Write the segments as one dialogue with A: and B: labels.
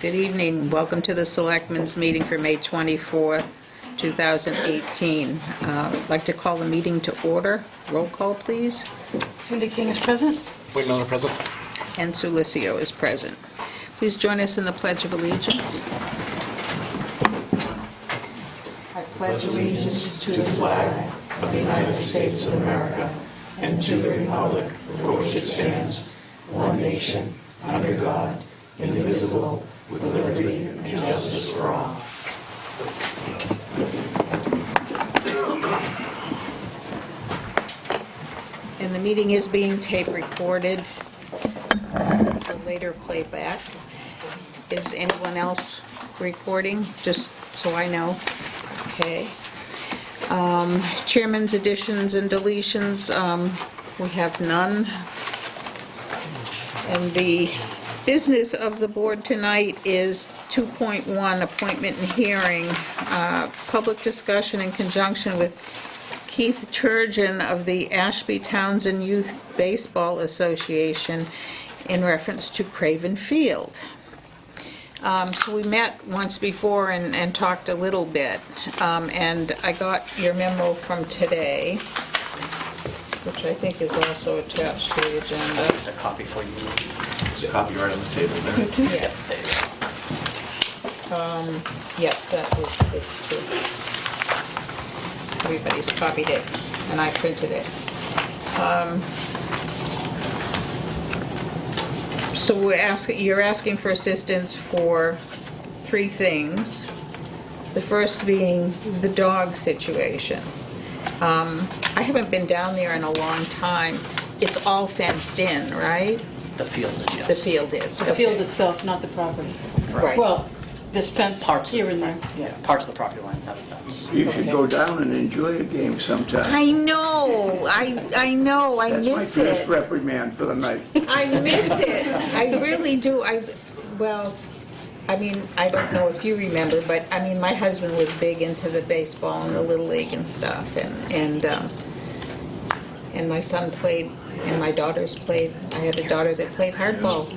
A: Good evening. Welcome to the Selectmen's Meeting for May 24th, 2018. I'd like to call the meeting to order. Roll call, please.
B: Cindy King is present.
C: Wayne Miller present.
A: And Sulicio is present. Please join us in the Pledge of Allegiance. I pledge allegiance to the flag of the United States of America and to the republic for which it stands, one nation, under God, indivisible, with liberty and justice for all. And the meeting is being tape recorded for later playback. Is anyone else recording? Just so I know. Okay. Chairman's additions and deletions, we have none. And the business of the board tonight is 2.1, appointment and hearing, public discussion in conjunction with Keith Turgeon of the Ashby Townsend Youth Baseball Association in reference to Craven Field. So we met once before and talked a little bit, and I got your memo from today, which I think is also attached to the agenda.
C: A copy for you.
D: There's a copy right on the table there.
A: Yeah. Yep, that was this too. Everybody's copied it, and I printed it. So you're asking for assistance for three things. The first being the dog situation. I haven't been down there in a long time. It's all fenced in, right?
C: The field is, yes.
A: The field is.
B: The field itself, not the property.
A: Right.
B: Well, this fence
C: Parts
B: here
C: of
B: and
C: the,
B: there.
C: yeah, parts of the property line have a fence.
E: You should go down and enjoy a game sometime.
A: I know, I know, I
E: That's my
A: miss
E: first
A: it.
E: reprimand for the night.
A: I miss it. I really do. Well, I mean, I don't know if you remember, but I mean, my husband was big into the baseball and the Little League and stuff, and my son played, and my daughters played. I had a daughter that played hardball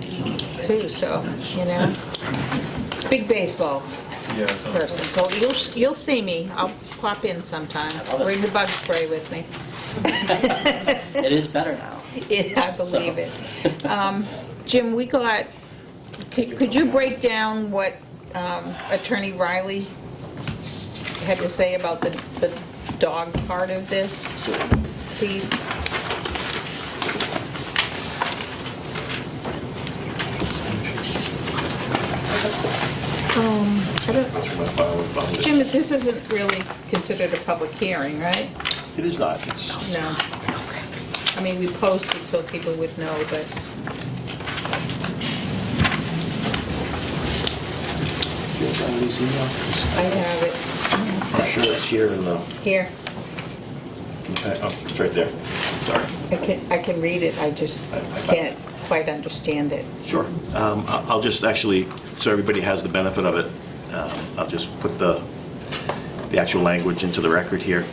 A: too, so, you know, big baseball person. So you'll see me. I'll pop in sometime.
C: love it.
A: Bring the bug spray with me.
C: It is better now.
A: I believe it. Jim, we got, could you break down what Attorney Riley had to say about the dog part of this, please? Jim, this isn't really considered a public hearing, right?
D: It is not, it's,
A: No. I mean, we posted so people would know, but... I have it
D: I'm sure it's here in the,
A: here.
D: okay, oh, it's right there, sorry.
A: I can read it, I just can't quite understand it.
D: Sure. I'll just actually, so everybody has the benefit of it, I'll just put the actual language into the record here.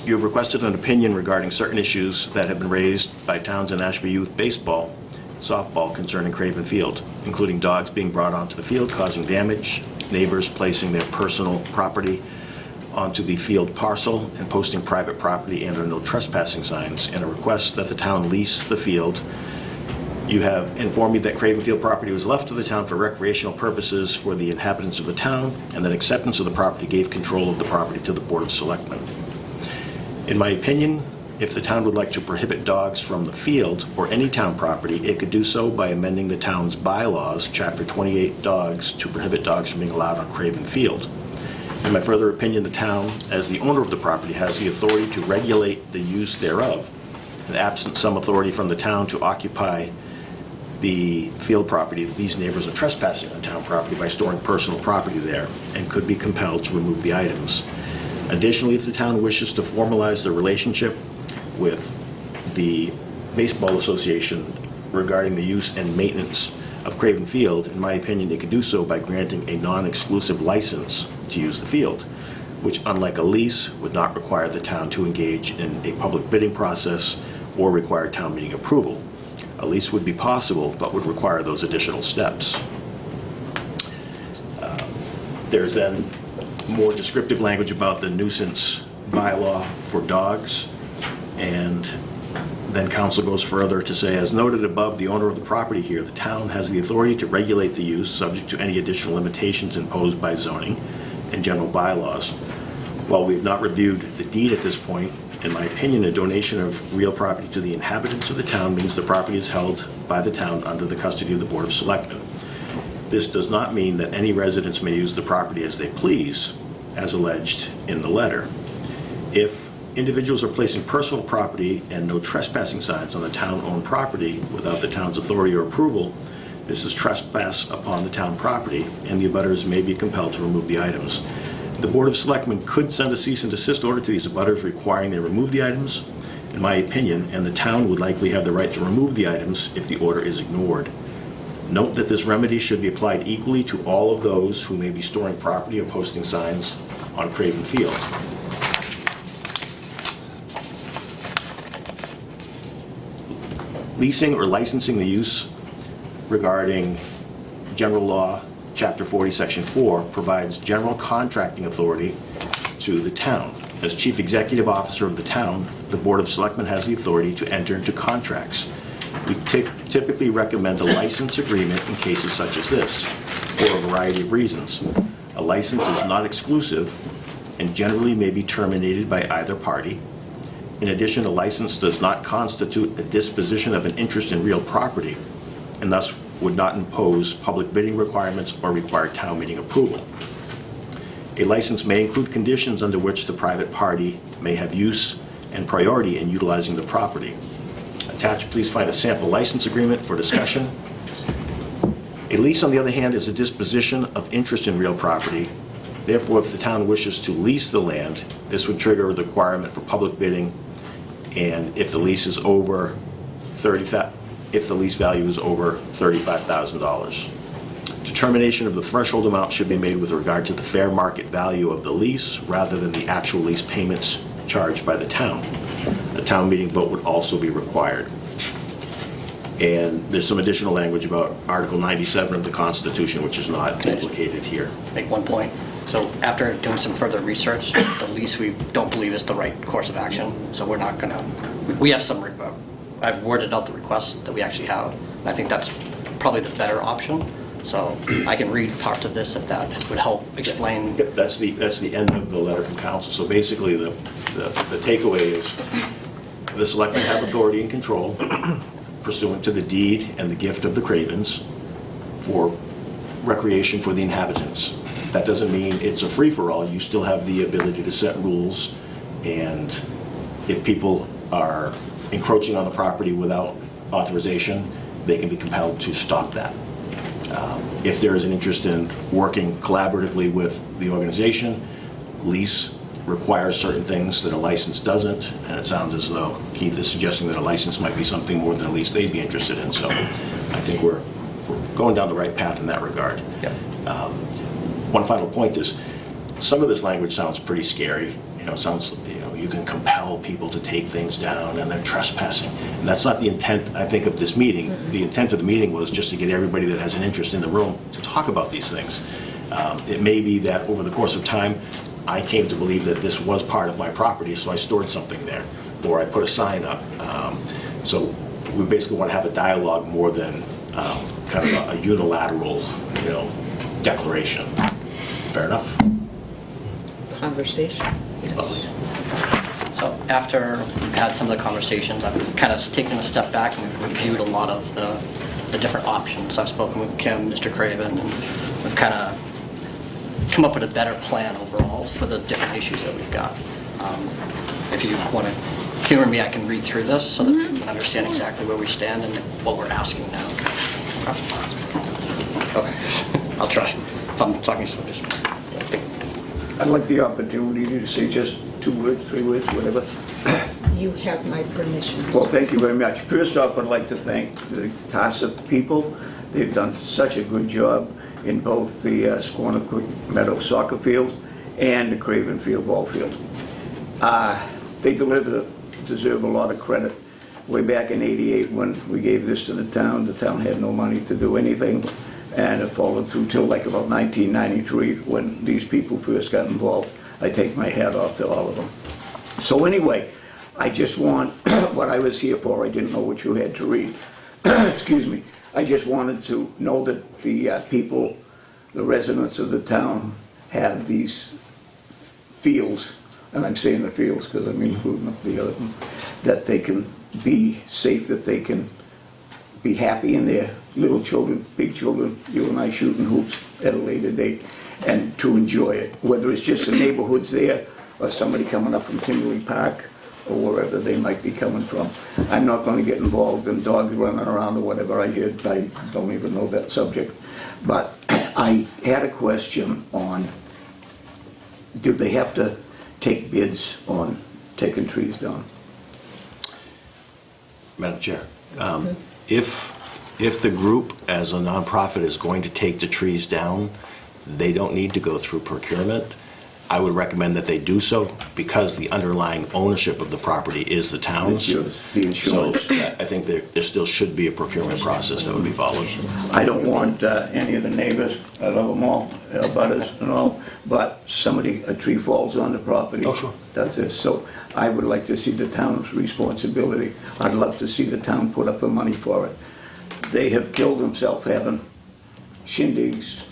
D: You have requested an opinion regarding certain issues that have been raised by Townsend Ashby Youth Baseball, softball concerning Craven Field, including dogs being brought onto the field causing damage, neighbors placing their personal property onto the field parcel and posting private property and/or no trespassing signs, and a request that the town lease the field. You have informed me that Craven Field property was left to the town for recreational purposes for the inhabitants of the town, and that acceptance of the property gave control of the property to the Board of Selectmen. In my opinion, if the town would like to prohibit dogs from the field or any town property, it could do so by amending the town's bylaws, Chapter 28 dogs, to prohibit dogs from being allowed on Craven Field. In my further opinion, the town, as the owner of the property, has the authority to regulate the use thereof, and absent some authority from the town to occupy the field property, these neighbors are trespassing on town property by storing personal property there and could be compelled to remove the items. Additionally, if the town wishes to formalize the relationship with the Baseball Association regarding the use and maintenance of Craven Field, in my opinion, it could do so by granting a non-exclusive license to use the field, which, unlike a lease, would not require the town to engage in a public bidding process or require town meeting approval. A lease would be possible, but would require those additional steps. There's then more descriptive language about the nuisance bylaw for dogs. And then council goes further to say, as noted above, the owner of the property here, the town has the authority to regulate the use subject to any additional limitations imposed by zoning and general bylaws. While we have not reviewed the deed at this point, in my opinion, a donation of real property to the inhabitants of the town means the property is held by the town under the custody of the Board of Selectmen. This does not mean that any residents may use the property as they please, as alleged in the letter. If individuals are placing personal property and no trespassing signs on the town-owned property without the town's authority or approval, this is trespass upon the town property, and the abutters may be compelled to remove the items. The Board of Selectmen could send a cease and desist order to these abutters requiring they remove the items, in my opinion, and the town would likely have the right to remove the items if the order is ignored. Note that this remedy should be applied equally to all of those who may be storing property or posting signs on Craven Field. Leasing or licensing the use regarding General Law, Chapter 40, Section 4, provides general contracting authority to the town. As Chief Executive Officer of the town, the Board of Selectmen has the authority to enter into contracts. We typically recommend a license agreement in cases such as this, for a variety of reasons. A license is not exclusive and generally may be terminated by either party. In addition, a license does not constitute a disposition of an interest in real property, and thus would not impose public bidding requirements or require town meeting approval. A license may include conditions under which the private party may have use and priority in utilizing the property. Attached, please find a sample license agreement for discussion. A lease, on the other hand, is a disposition of interest in real property. Therefore, if the town wishes to lease the land, this would trigger a requirement for public bidding, and if the lease is over if the lease value is over $35,000. Determination of the threshold amount should be made with regard to the fair market value of the lease rather than the actual lease payments charged by the town. A town meeting vote would also be required. And there's some additional language about Article 97 of the Constitution, which is not implicated here.
C: Make one point. So after doing some further research, the lease we don't believe is the right course of action. So we're not gonna, we have some, I've worded out the requests that we actually have. And I think that's probably the better option. So I can read parts of this if that would help explain.
D: Yep, that's the end of the letter from council. So basically, the takeaway is the selectmen have authority and control pursuant to the deed and the gift of the Cravens for recreation for the inhabitants. That doesn't mean it's a free-for-all. You still have the ability to set rules, and if people are encroaching on the property without authorization, they can be compelled to stop that. If there is an interest in working collaboratively with the organization, lease requires certain things that a license doesn't, and it sounds as though Keith is suggesting that a license might be something more than a lease they'd be interested in. So I think we're going down the right path in that regard.
C: Yep.
D: One final point is, some of this language sounds pretty scary. It sounds, you can compel people to take things down and they're trespassing. And that's not the intent, I think, of this meeting. The intent of the meeting was just to get everybody that has an interest in the room to talk about these things. It may be that over the course of time, I came to believe that this was part of my property, so I stored something there, or I put a sign up. So we basically want to have a dialogue more than kind of a unilateral, declaration. Fair enough?
A: Conversation.
C: So after we've had some of the conversations, I've kind of taken a step back and we've reviewed a lot of the different options. I've spoken with Kim, Mr. Craven, and we've kind of come up with a better plan overall for the different issues that we've got. If you want to humor me, I can read through this so that you can understand exactly where we stand and what we're asking now. Okay, I'll try. If I'm talking slow, just pick.
E: I'd like the opportunity to say just 2 words, 3 words, whatever.
A: You have my permission.
E: Well, thank you very much. First off, I'd like to thank the TASA people. They've done such a good job in both the Squanicook Meadow soccer field and the Craven Field ball field. They deserve a lot of credit. Way back in '88 when we gave this to the town had no money to do anything. and it followed through till like about 1993, when these people first got involved. I take my hat off to all of them. So anyway, I just want, what I was here for, I didn't know what you had to read. Excuse me. I just wanted to know that the people, the residents of the town have these fields, and I'm saying the fields because I'm including the other one, that they can be safe, that they can be happy in their little children, big children, you and I shooting hoops at a later date, and to enjoy it, whether it's just the neighborhoods there or somebody coming up from Kimberly Park or wherever they might be coming from. I'm not going to get involved in dogs running around or whatever. I don't even know that subject. But I had a question on, do they have to take bids on taking trees down?
D: Madam Chair, if the group as a nonprofit is going to take the trees down, they don't need to go through procurement. I would recommend that they do so because the underlying ownership of the property is the town's.
E: The insurance.
D: So I think there still should be a procurement process that would be followed.
E: I don't want any of the neighbors, I love them all, butters and all, but a tree falls on the property.
D: Oh, sure.
E: That's it. So I would like to see the town's responsibility. I'd love to see the town put up the money for it. They have killed themselves having shindigs,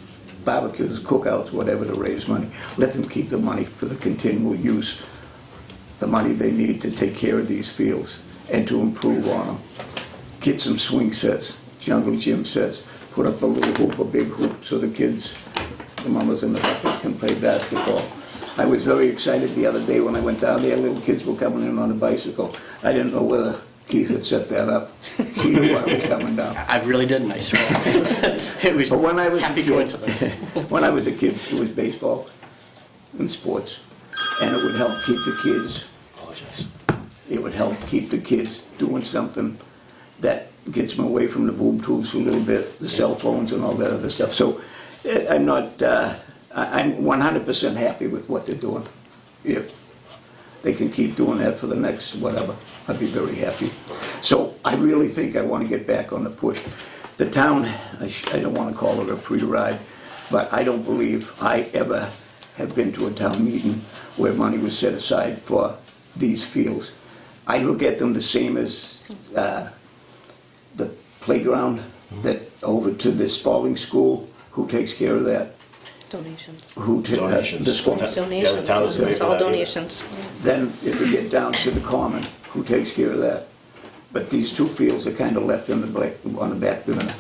E: barbecues, cookouts, whatever, to raise money. Let them keep the money for the continual use, the money they need to take care of these fields and to improve on them. Get some swing sets, jungle gym sets, put up a little hoop, a big hoop, so the kids, the mamas and the papas can play basketball. I was very excited the other day when I went down there, little kids were coming in on a bicycle. I didn't know whether Keith had set that up. He knew I was coming down.
C: I really didn't, I swear. It was
E: But when I was
C: happy
E: a kid,
C: coincidence.
E: when I was a kid, it was baseball and sports, and it would help keep the kids.
D: Apologize.
E: It would help keep the kids doing something that gets them away from the boob tubes for a little bit, the cell phones and all that other stuff. So I'm 100% happy with what they're doing. If they can keep doing that for the next whatever, I'd be very happy. So I really think I want to get back on the push. The town, I don't want to call it a free ride, but I don't believe I ever have been to a town meeting where money was set aside for these fields. I look at them the same as the playground that over to the Spalding School. Who takes care of that?
F: Donations.
D: Donations.
E: The school.
D: Yeah, the town doesn't pay
F: It's
D: for
F: all
D: that either.
F: donations.
E: Then if we get down to the common, who takes care of that? But these two fields are kind of left on the back burner.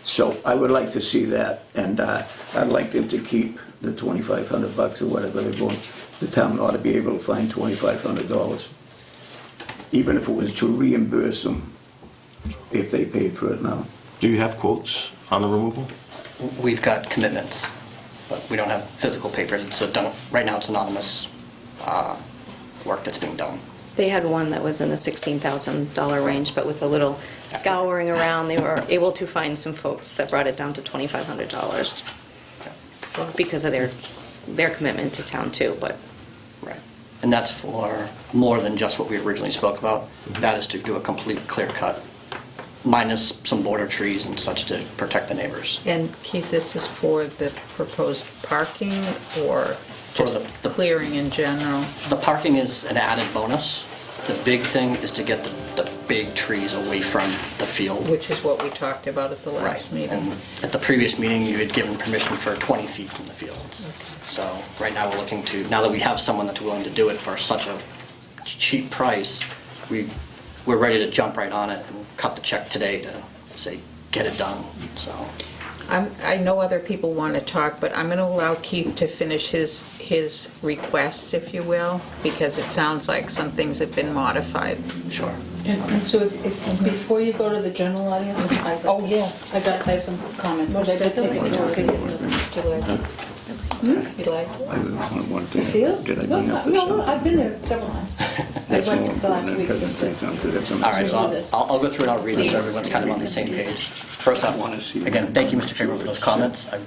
E: So I would like to see that, and I'd like them to keep the $2,500 or whatever they're going. The town ought to be able to find $2,500, even if it was to reimburse them if they paid for it now.
D: Do you have quotes on the removal?
C: We've got commitments, but we don't have physical papers. Right now it's anonymous work that's being done.
F: They had one that was in the $16,000 range, but with a little scouring around, they were able to find some folks that brought it down to $2,500 because of their commitment to town too, but.
C: Right. And that's for more than just what we originally spoke about. That is to do a complete clear cut, minus some border trees and such to protect the neighbors.
A: And Keith, this is for the proposed parking or
C: For
A: just
C: the-
A: clearing in general?
C: The parking is an added bonus. The big thing is to get the big trees away from the field.
A: Which is what we talked about at the
C: Right.
A: last meeting.
C: And at the previous meeting, you had given permission for 20 feet from the fields. So right now, we're looking to, now that we have someone that's willing to do it for such a cheap price, we're ready to jump right on it and cut the check today to say, get it done, so.
A: I know other people want to talk, but I'm going to allow Keith to finish his requests, if you will, because it sounds like some things have been modified.
C: Sure.
B: And so if, before you go to the general audience,
A: Oh, yeah.
B: I have some comments.
A: Most
B: I did take
A: definitely.
B: it over.
A: Do you like it? You like it?
E: I was one thing.
B: Feel?
E: Did I bring up this?
B: No, I've been there several times. I
E: That's more
B: went the last
E: important
B: week
E: than
B: just to.
E: presentation, because that's on
C: All right, so
B: do this.
C: I'll go through and I'll read this so everyone's kind of on the same page. First off, again, thank you, Mr. Kramer, for those comments. I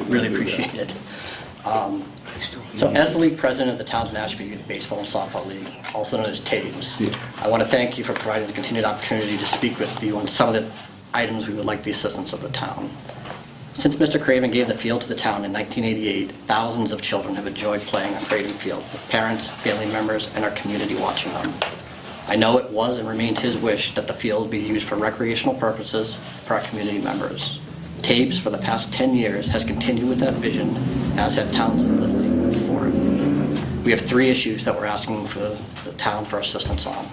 C: really appreciate it. So as the league president of the Townsend MA Youth Baseball and Softball League, also known as TABS, I want to thank you for providing this continued opportunity to speak with you on some of the items we would like the assistance of the town. Since Mr. Craven gave the field to the town in 1988, thousands of children have enjoyed playing on Craven Field, with parents, family members, and our community watching them. I know it was and remains his wish that the field be used for recreational purposes for our community members. Tabes, for the past 10 years, has continued with that vision, as had Townsend Little League before it. We have 3 issues that we're asking for the town for assistance on.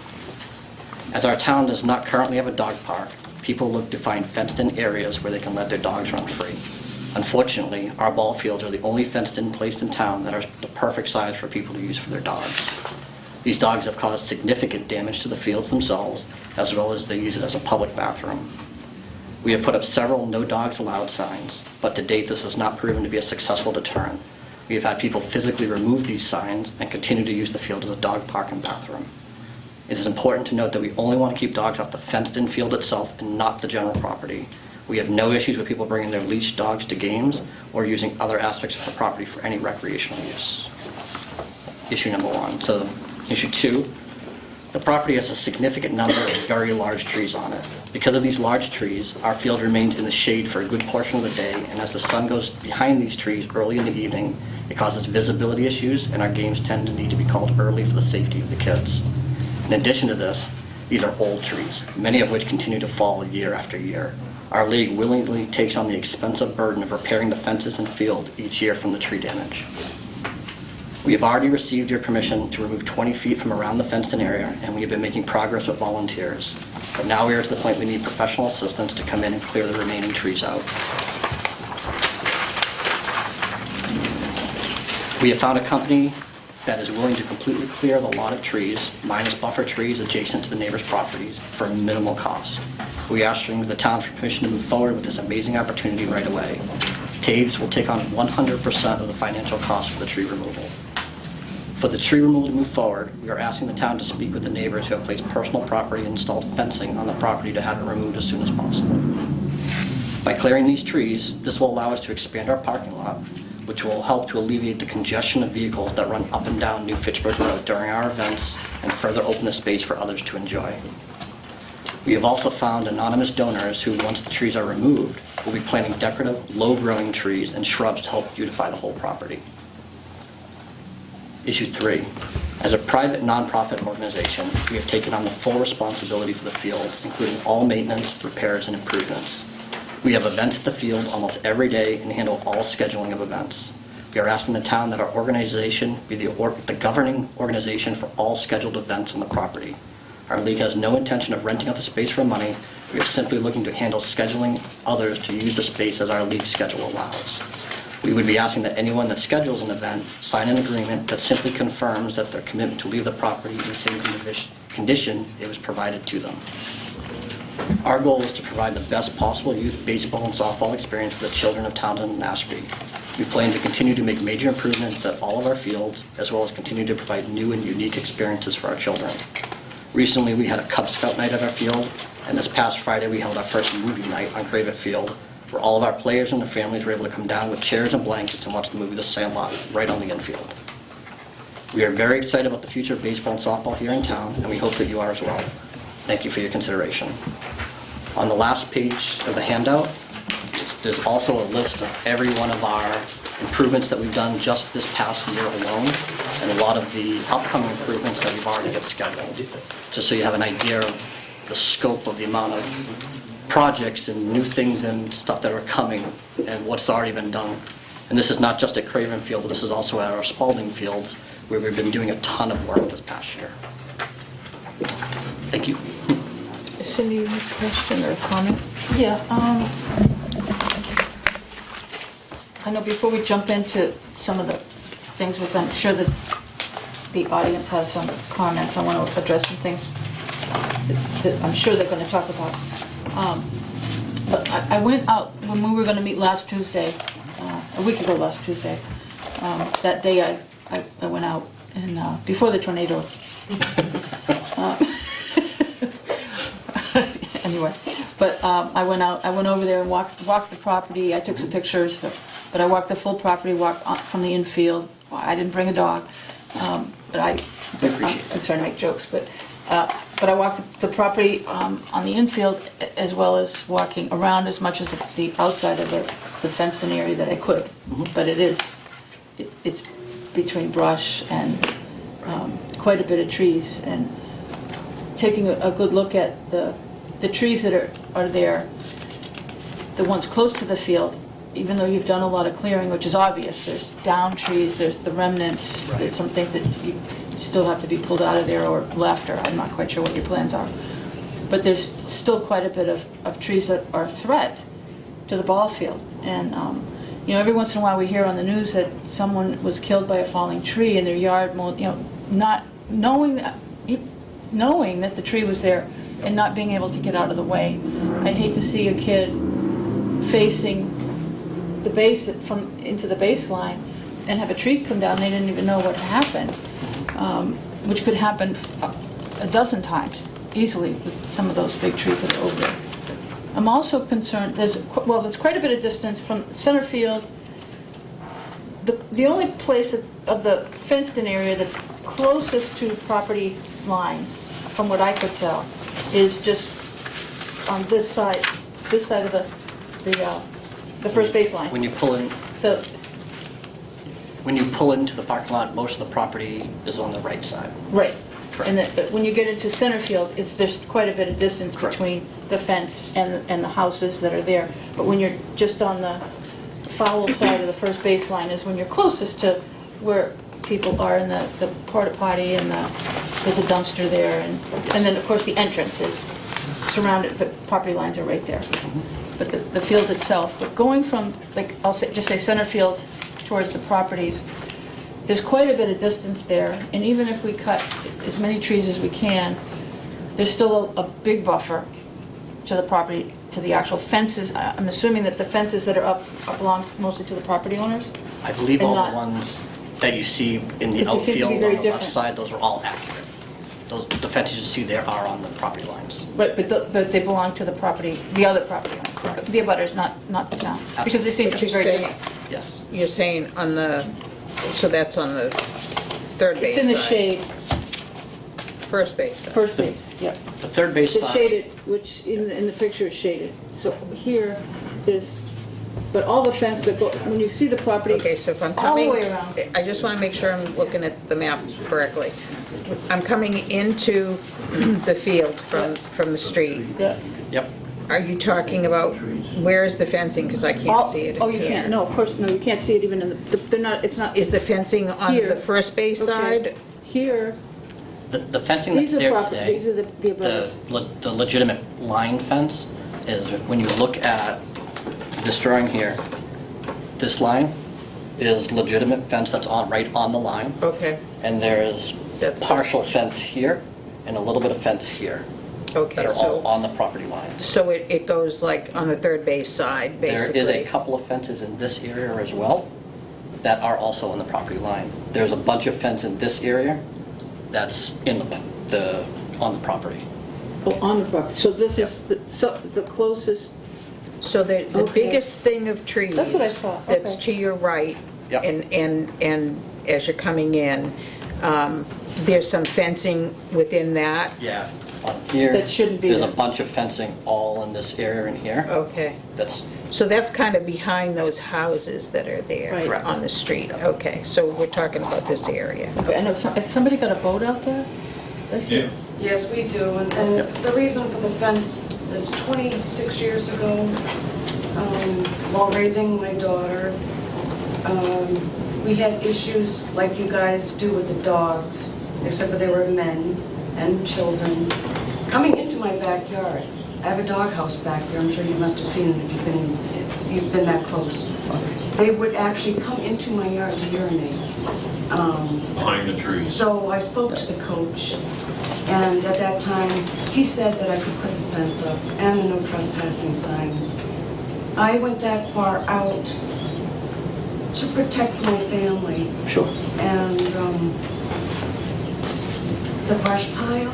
C: As our town does not currently have a dog park, people look to find fenced-in areas where they can let their dogs run free. Unfortunately, our ball fields are the only fenced-in place in town that are the perfect size for people to use for their dogs. These dogs have caused significant damage to the fields themselves, as well as they use it as a public bathroom. We have put up several no dogs allowed signs, but to date this has not proven to be a successful deterrent. We have had people physically remove these signs and continue to use the field as a dog park and bathroom. It is important to note that we only want to keep dogs off the fenced-in field itself and not the general property. We have no issues with people bringing their leashed dogs to games or using other aspects of the property for any recreational use. Issue number 1. So, issue 2, the property has a significant number of very large trees on it. Because of these large trees, our field remains in the shade for a good portion of the day, and as the sun goes behind these trees early in the evening, it causes visibility issues, and our games tend to need to be called early for the safety of the kids. In addition to this, these are old trees, many of which continue to fall year after year. Our league willingly takes on the expensive burden of repairing the fences and field each year from the tree damage. We have already received your permission to remove 20 feet from around the fenced-in area, and we have been making progress with volunteers. But now we are to the point we need professional assistance to come in and clear the remaining trees out. We have found a company that is willing to completely clear the lot of trees, minus buffer trees adjacent to the neighbors' properties, for a minimal cost. We are asking the town for permission to move forward with this amazing opportunity right away. Tabes will take on 100% of the financial cost for the tree removal. For the tree removal to move forward, we are asking the town to speak with the neighbors who have placed personal property and installed fencing on the property to have it removed as soon as possible. By clearing these trees, this will allow us to expand our parking lot, which will help to alleviate the congestion of vehicles that run up and down New Fitchburg Road during our events and further open the space for others to enjoy. We have also found anonymous donors who, once the trees are removed, will be planting decorative, low-growing trees and shrubs to help beautify the whole property. Issue 3. As a private nonprofit organization, we have taken on the full responsibility for the field, including all maintenance, repairs, and improvements. We have events at the field almost every day and handle all scheduling of events. We are asking the town that our organization be the governing organization for all scheduled events on the property. Our league has no intention of renting out the space for money. We are simply looking to handle scheduling others to use the space as our league schedule allows. We would be asking that anyone that schedules an event sign an agreement that simply confirms that their commitment to leave the property in the same condition it was provided to them. Our goal is to provide the best possible youth baseball and softball experience for the children of Townsend and Ashby. We plan to continue to make major improvements at all of our fields, as well as continue to provide new and unique experiences for our children. Recently, we had a Cub Scout night at our field, and this past Friday, we held our first movie night on Craven Field, where all of our players and their families were able to come down with chairs and blankets and watch the movie The Sandlot right on the infield. We are very excited about the future of baseball and softball here in town, and we hope that you are as well. Thank you for your consideration. On the last page of the handout, there's also a list of every one of our improvements that we've done just this past year alone, and a lot of the upcoming improvements that we've already got scheduled, just so you have an idea of the scope of the amount of projects and new things and stuff that are coming and what's already been done. And this is not just at Craven Field, but this is also at our Spalding Fields, where we've been doing a ton of work this past year. Thank you.
A: Cindy, you have a question or a comment?
B: Yeah, I know before we jump into some of the things, which I'm sure that the audience has some comments, I want to address some things that I'm sure they're going to talk about. But I went out, when we were going to meet last Tuesday, a week ago last Tuesday, that day I went out, and before the tornado. Anyway, but I went over there and walked the property. I took some pictures, but I walked the full property, walked from the infield. I didn't bring a dog, but I'm trying to make jokes, but But I walked the property on the infield as well as walking around as much as the outside of the fenced-in area that I could. But it's between brush and quite a bit of trees. And taking a good look at the trees that are there, the ones close to the field, even though you've done a lot of clearing, which is obvious, there's down trees, there's the remnants, there's some things that you still have to be pulled out of there or left, or I'm not quite sure what your plans are. But there's still quite a bit of trees that are a threat to the ball field. And, every once in a while we hear on the news that someone was killed by a falling tree in their yard, not knowing that the tree was there and not being able to get out of the way. I'd hate to see a kid facing the base into the baseline and have a tree come down. They didn't even know what happened, which could happen a dozen times easily with some of those big trees that are over there. I'm also concerned, there's quite a bit of distance from center field. The only place of the fenced-in area that's closest to property lines, from what I could tell, is just on this side of the first baseline.
C: When you pull in, when you pull into the parking lot, most of the property is on the right side.
B: Right.
C: Correct.
B: And but when you get into center field, there's quite a bit of distance
C: Correct.
B: between the fence and the houses that are there. But when you're just on the foul side of the first baseline is when you're closest to where people are in the porta potty, and there's a dumpster there, and then of course the entrance is surrounded, the property lines are right there. But the field itself, but going from, like, just say center field towards the properties, there's quite a bit of distance there, and even if we cut as many trees as we can, there's still a big buffer to the property, to the actual fences. I'm assuming that the fences that are up belong mostly to the property owners?
C: I believe
B: And
C: all
B: not-
C: the ones that you see in the
B: Because they seem to be
C: outfield
B: very
C: on the left
B: different.
C: side, those are all accurate. The fences you see there are on the property lines.
B: But they belong to the property, the other property owner, the abutters, not the town? Because they seem to be very different.
C: Yes.
A: You're saying so that's on the third base
B: It's in the
A: side.
B: shade,
A: First base side.
B: first base, yeah.
C: The third base
B: It's
C: side.
B: shaded, which in the picture is shaded. So here is, but all the fence that go, when you see the property,
A: Okay, so if I'm
B: all the
A: coming,
B: way around.
A: I just want to make sure I'm looking at the map correctly. I'm coming into the field from the street.
B: Yeah.
C: Yep.
A: Are you talking about, where is the fencing? Because I can't see it in here.
B: Oh, you can't, no, of course, no, you can't see it even in they're not, it's not.
A: Is the fencing on
B: Here.
A: the first base
B: Okay.
A: side?
B: Here,
C: The fencing that's
B: these are
C: there
B: property,
C: today,
B: these are the abutters.
C: the legitimate line fence is, when you look at this drawing here, this line is legitimate fence that's right on the line.
A: Okay,
C: And there's
A: That's-
C: partial fence here and a little bit of fence here
A: okay,
C: that are all
A: so,
C: on the property lines.
A: so it goes like on the third base side,
C: There
A: basically?
C: is a couple of fences in this area as well that are also on the property line. There's a bunch of fence in this area that's on the property.
B: Oh, on the property, so this is the closest,
A: So the
B: Okay.
A: biggest thing of trees.
B: That's what I thought,
A: That's
B: okay.
A: to your right.
C: Yep.
A: And as you're coming in, there's some fencing within that?
C: Yeah. On here,
B: That shouldn't be
C: there's a
B: there.
C: bunch of fencing all in this area in here.
A: Okay.
C: That's,
A: So that's kind of behind those houses that are there
B: Right.
A: on the street? Okay, so we're talking about this area.
B: okay, I know, if somebody got a boat out there?
G: Yeah.
H: Yes, we do, and the reason for the fence is 26 years ago, while raising my daughter, we had issues like you guys do with the dogs, except for they were men and children, coming into my backyard. I have a doghouse back there, I'm sure you must have seen it if you've been that close. They would actually come into my yard to urinate.
G: Behind the trees.
H: So I spoke to the coach, and at that time, he said that I could put the fence up and the no trespassing signs. I went that far out to protect my family.
C: sure.
H: And the brush pile,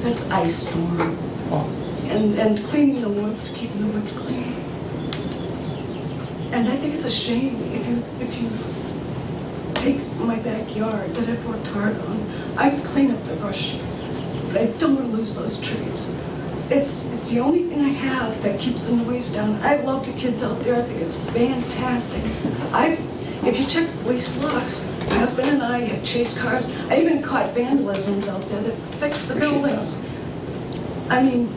H: that's ice storm. And cleaning the woods, keeping the woods clean. And I think it's a shame if you take my backyard that I've worked hard on. I'd clean up the brush, but I don't want to lose those trees. It's the only thing I have that keeps the noise down. I love the kids out there. I think it's fantastic. If you check police logs, my husband and I have chased cars. I even caught vandalisms out there that fixed the buildings. I mean,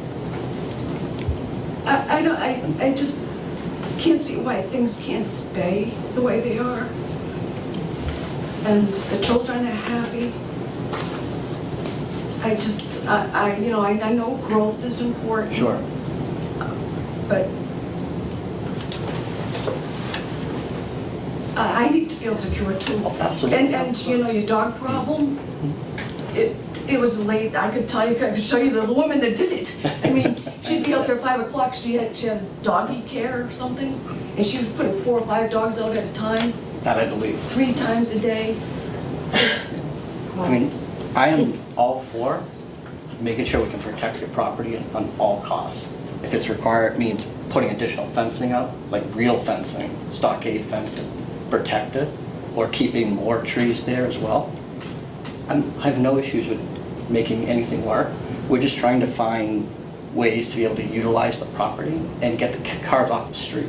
H: I just can't see why things can't stay the way they are. And the children are happy. I know growth is important.
C: Sure.
H: But I need to feel secure too.
C: Absolutely.
H: And your dog problem, it was late. I could show you the woman that did it. I mean, she'd be out there at 5 o'clock. She had doggy care or something, and she was putting 4 or 5 dogs out at a time,
C: That I believe.
H: 3 times a day.
C: I mean, I am all for making sure we can protect your property on all costs. If it's required, means putting additional fencing up, like real fencing, stockade fence to protect it, or keeping more trees there as well. I have no issues with making anything work. We're just trying to find ways to be able to utilize the property and get the cars off the street.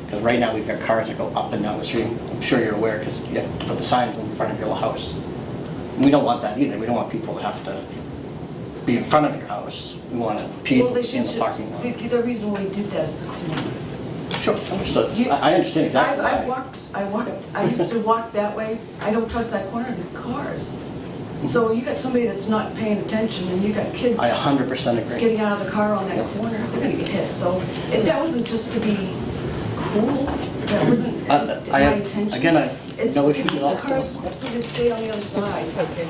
C: Because right now we've got cars that go up and down the street. I'm sure you're aware because you have to put the signs in front of your house. We don't want that either. We don't want people to have to be in front of your house. We want people
H: Well, they
C: in the parking lot.
H: the reason why we did that is the corner.
C: Sure, understood.
H: You-
C: I understand exactly
H: I
C: why.
H: I used to walk that way. I don't trust that corner of the cars. So you got somebody that's not paying attention, and you got kids
C: I 100% agree.
H: getting out of the car on that corner, they're gonna get hit. So that wasn't just to be cruel, that wasn't
C: I
H: my
C: have-
H: intention.
C: again, I-
H: It's
C: no
H: to
C: issues
H: keep
C: at all.
H: the cars so they stay on the other side.
A: Okay.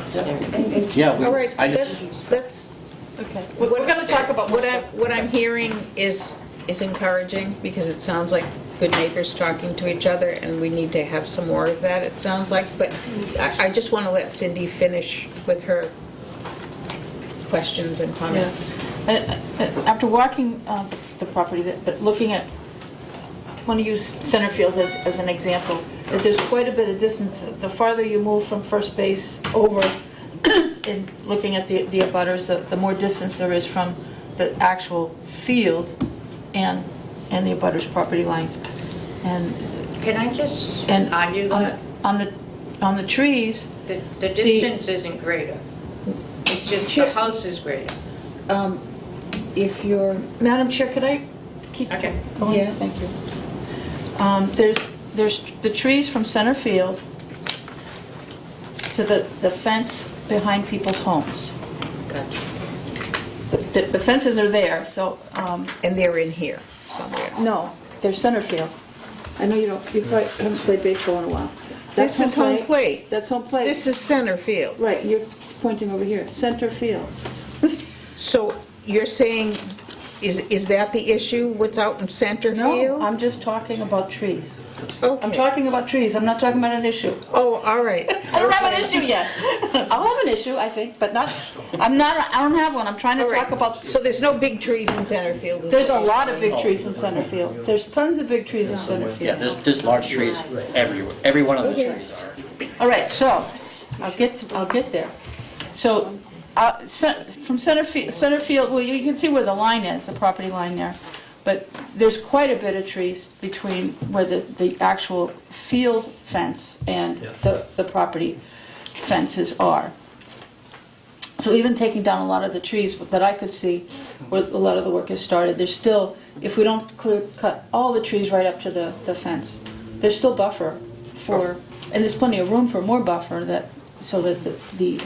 H: And
C: Yeah, we-
A: All right,
C: I just-
A: let's,
B: Okay, we're going to talk about
A: what I'm hearing is encouraging, because it sounds like good neighbors talking to each other, and we need to have some more of that, it sounds like. But I just want to let Cindy finish with her questions and
B: Yeah.
A: comments.
B: After walking the property, but looking at, I want to use center field as an example, that there's quite a bit of distance. The farther you move from first base over, in looking at the abutters, the more distance there is from the actual field and the abutters' property lines. And
I: Can I just
B: and
I: argue that?
B: on the trees,
I: The distance isn't greater. It's just the
B: Sure.
I: house is greater.
A: If you're,
B: Madam Chair, could I keep
I: Okay.
B: going?
A: Yeah.
B: Thank you. There's the trees from center field to the fence behind people's homes.
A: gotcha.
B: The fences are there, so,
A: And they're in here somewhere.
B: no, they're center field. I know you probably haven't played baseball in a while.
A: This is home plate.
B: That's home plate.
A: This is center field.
B: Right, you're pointing over here, center field.
A: So you're saying, is that the issue, what's out in center field?
B: No, I'm just talking about trees.
A: Okay.
B: I'm talking about trees, I'm not talking about an issue.
A: Oh, all right.
B: I don't have an issue yet. I'll have an issue, I think, but I don't have one. I'm trying to
A: All right.
B: talk about,
A: So there's no big trees in center field? is
B: there's a
A: what you're
B: lot of
A: saying?
B: big trees in center field. There's tons of big trees in center
C: Yeah,
B: field.
C: there's large trees everywhere. Every one of the
A: Okay.
C: trees are.
B: All right, so, I'll get there. So, from center field, well, you can see where the line is, the property line there. But there's quite a bit of trees between where the actual field fence and the property fences are. So even taking down a lot of the trees that I could see where a lot of the work has started, there's still, if we don't cut all the trees right up to the fence, there's still buffer for, and there's plenty of room for more buffer so that the
C: In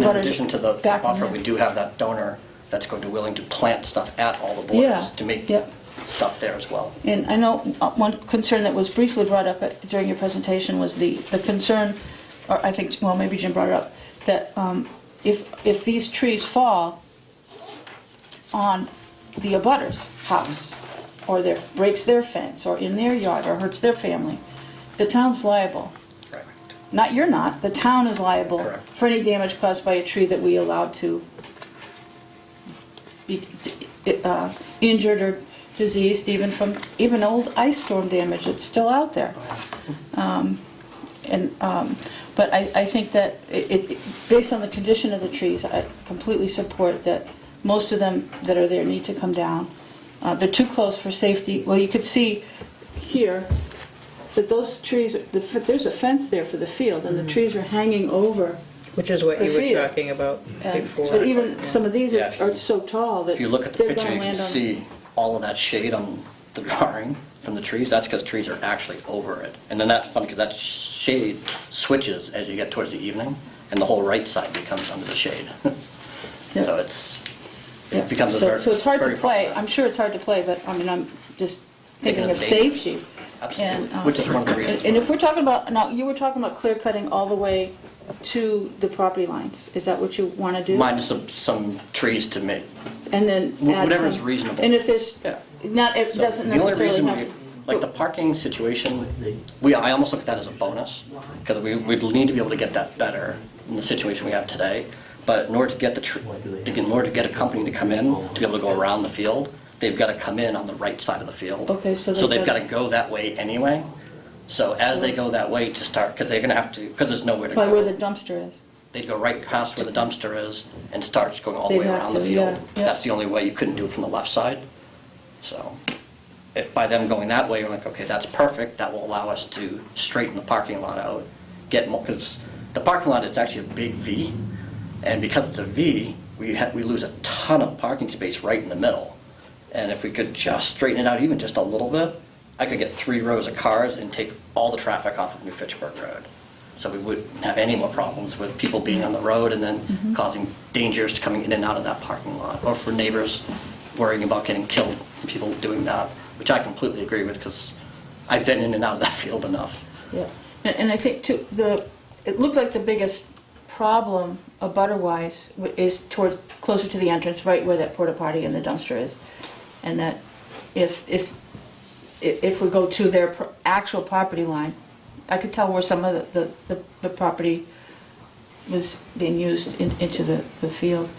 B: abutters
C: addition to the
B: back in
C: buffer,
B: there.
C: we do have that donor that's going to be willing to plant stuff at all the
B: Yeah,
C: borders to make
B: yep.
C: stuff there as well.
B: And I know one concern that was briefly brought up during your presentation was the concern, or I think, well, maybe Jim brought it up, that if these trees fall on the abutter's house, or breaks their fence, or in their yard, or hurts their family, the town's liable.
C: Correct.
B: You're not, the town is liable
C: Correct.
B: for any damage caused by a tree that we allowed to be injured or diseased, even old ice storm damage that's still out there. But I think that based on the condition of the trees, I completely support that most of them that are there need to come down. They're too close for safety. Well, you could see here that those trees, there's a fence there for the field, and the trees are hanging over.
A: Which is what
B: The
A: you were
B: field.
A: talking about
B: And
A: before.
B: so even some of these
C: Yeah, if
B: are so tall that
C: If you look at the
B: they're
C: picture,
B: going
C: you
B: to
C: can
B: land on.
C: see all of that shade on the drawing from the trees. That's because trees are actually over it. And then that's funny because that shade switches as you get towards the evening, and the whole right side becomes under the shade.
B: Yeah.
C: So
B: Yeah.
C: it becomes a
B: So-
C: very.
B: So it's hard to
C: very
B: play.
C: problematic.
B: I'm sure it's hard to play, but I mean, I'm just
C: Thinking
B: thinking
C: of
B: of
C: the dangers.
B: safety.
C: Absolutely,
B: And,
C: which is one of the reasons.
B: And
C: why.
B: if we're talking about, now, you were talking about clear cutting all the way to the property lines. Is that what you want to do?
C: Minus some trees to make.
B: And then add
C: Whatever is
B: some-
C: reasonable.
B: And if there's,
C: Yeah.
B: not, it
C: So
B: doesn't
C: the only
B: necessarily
C: reason
B: have.
C: like the parking situation, I almost look at that as a bonus, because we need to be able to get that better in the situation we have today. But in order to get in order to get a company to come in, to be able to go around the field, they've got to come in on the right side of the field.
B: Okay, so
C: they've
B: they've
C: got
B: got-
C: to go that way anyway. So as they go that way to start, because they're going to have to, because there's nowhere to
B: By where the
C: go.
B: dumpster is.
C: They'd go right past where the dumpster is and start going all the
B: They'd
C: way
B: have
C: around the
B: to,
C: field.
B: yeah, yeah.
C: That's the only way. You couldn't do it from the left side. So if by them going that way, you're like, okay, that's perfect, that will allow us to straighten the parking lot out, get more, because the parking lot is actually a big V, and because it's a V, we lose a ton of parking space right in the middle. And if we could just straighten it out even just a little bit, I could get 3 rows of cars and take all the traffic off of New Fitchburg Road. So we wouldn't have any more problems with people being on the road and then causing dangers to coming in and out of that parking lot, or for neighbors worrying about getting killed, and people doing that, which I completely agree with, because I've been in and out of that field enough.
B: Yeah, and I think too, it looked like the biggest problem, butter-wise, is toward, closer to the entrance, right where that porta potty and the dumpster is. And that if we go to their actual property line, I could tell where some of the property was being used into the field.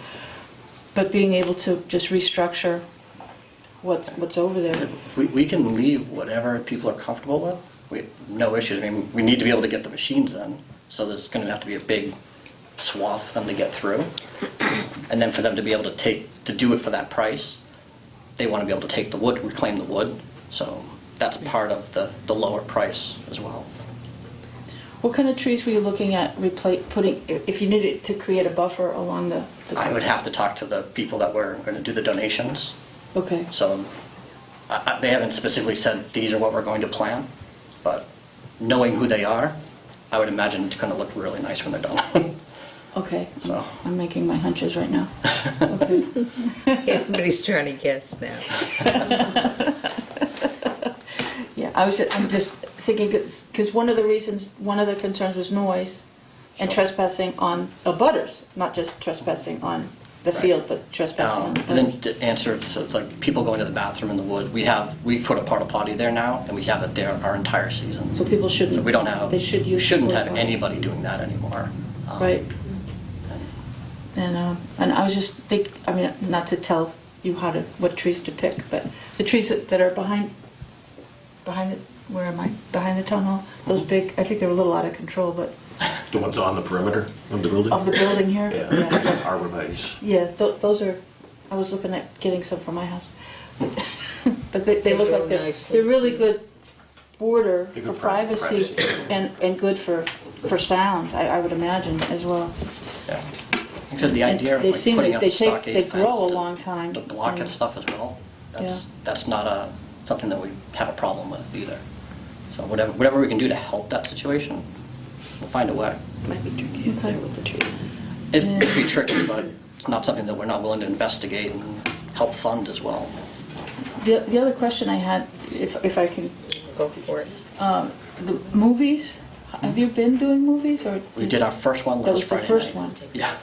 B: But being able to just restructure what's over there.
C: We can leave whatever people are comfortable with. We have no issues. I mean, we need to be able to get the machines in, so there's going to have to be a big swath for them to get through. And then for them to be able to do it for that price, they want to be able to take the wood, reclaim the wood. So that's part of the lower price as well.
B: What kind of trees were you looking at putting, if you needed to create a buffer along the?
C: I would have to talk to the people that were going to do the donations.
B: Okay.
C: So they haven't specifically said these are what we're going to plant, but knowing who they are, I would imagine it's going to look really nice when they're done.
B: Okay,
C: So.
B: I'm making my hunches right now. Okay.
A: Everybody's trying to guess now.
B: Yeah, I'm just thinking, because one of the concerns was noise and
C: Sure.
B: trespassing on abutters, not just trespassing on the
C: Right.
B: field, but trespassing on
C: And then
B: abutters.
C: to answer, so it's like people going to the bathroom in the wood, we put a porta potty there now, and we have it there our entire season.
B: So people shouldn't.
C: So we don't have,
B: They should use. the
C: shouldn't
B: porta
C: have
B: potty.
C: anybody doing that anymore.
B: Right. And I was just I mean, not to tell you what trees to pick, but the trees that are behind where am I? Behind the town hall? Those big, I think they're a little out of control, but
D: The ones on the perimeter of the building?
B: of the building here?
D: Yeah, arborvitae's.
B: Yeah, those are, I was looking at getting some for my house. But they look
A: grow
B: like
A: nicely.
B: they're really good border
D: They're
B: for
D: good
B: privacy and good for sound, I would imagine, as well.
C: Yeah. Because the idea of
B: They
C: like
B: seem
C: putting
B: like
C: up
B: they
C: a stockade
B: they
C: fence
B: grow a long time.
C: to block
B: Yeah.
C: at stuff as well,
B: Yeah.
C: that's not something that we have a problem with either. So whatever we can do to help that situation, we'll find a way.
F: Might be tricky up
B: Okay.
F: there with the tree.
C: It
B: Yeah.
C: could be tricky, but it's not something that we're not willing to investigate and help fund as well.
B: The other question I had, if I can,
A: Go for it.
B: the movies, have you been doing movies, or?
C: We did our first one
B: That
C: last
B: was the
C: Friday
B: first
C: night.
B: one.
C: Yeah.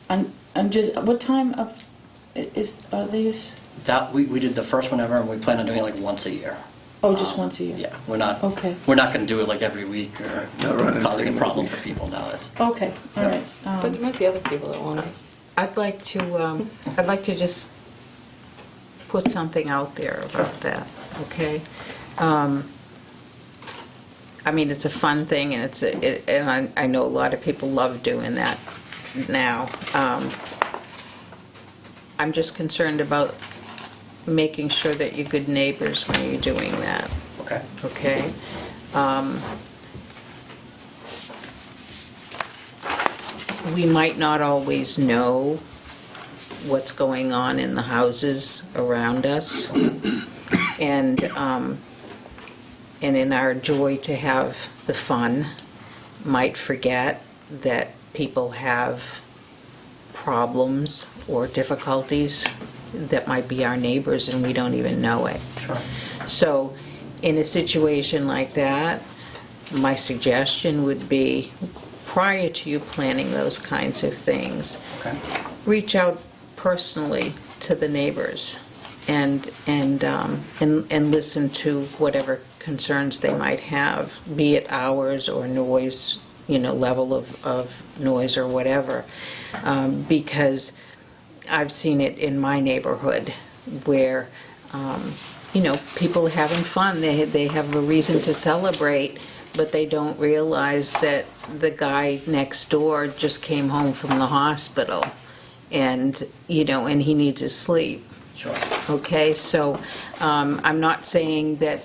B: I'm just, what time are these?
C: That, we did the first one ever, and we plan on doing it like once a year.
B: Oh, just once a year?
C: Yeah, we're not
B: Okay.
C: gonna do it like every week or
E: Not running
C: causing a
E: three
C: problem
E: movies.
C: for people now. It's,
B: Okay, all right.
F: But there might be other people that want it.
A: I'd like to just put something out there about that, okay? I mean, it's a fun thing, and and I know a lot of people love doing that now. I'm just concerned about making sure that you're good neighbors when you're doing that,
C: Okay.
A: okay? We might not always know what's going on in the houses around us. And in our joy to have the fun, might forget that people have problems or difficulties that might be our neighbors and we don't even know it.
C: Sure.
A: So in a situation like that, my suggestion would be, prior to you planning those kinds of things,
C: Okay.
A: reach out personally to the neighbors and listen to whatever concerns they might have, be it hours or noise, level of noise or whatever. Because I've seen it in my neighborhood where, people are having fun. They have a reason to celebrate, but they don't realize that the guy next door just came home from the hospital and he needs his sleep.
C: Sure.
A: Okay, so I'm not saying that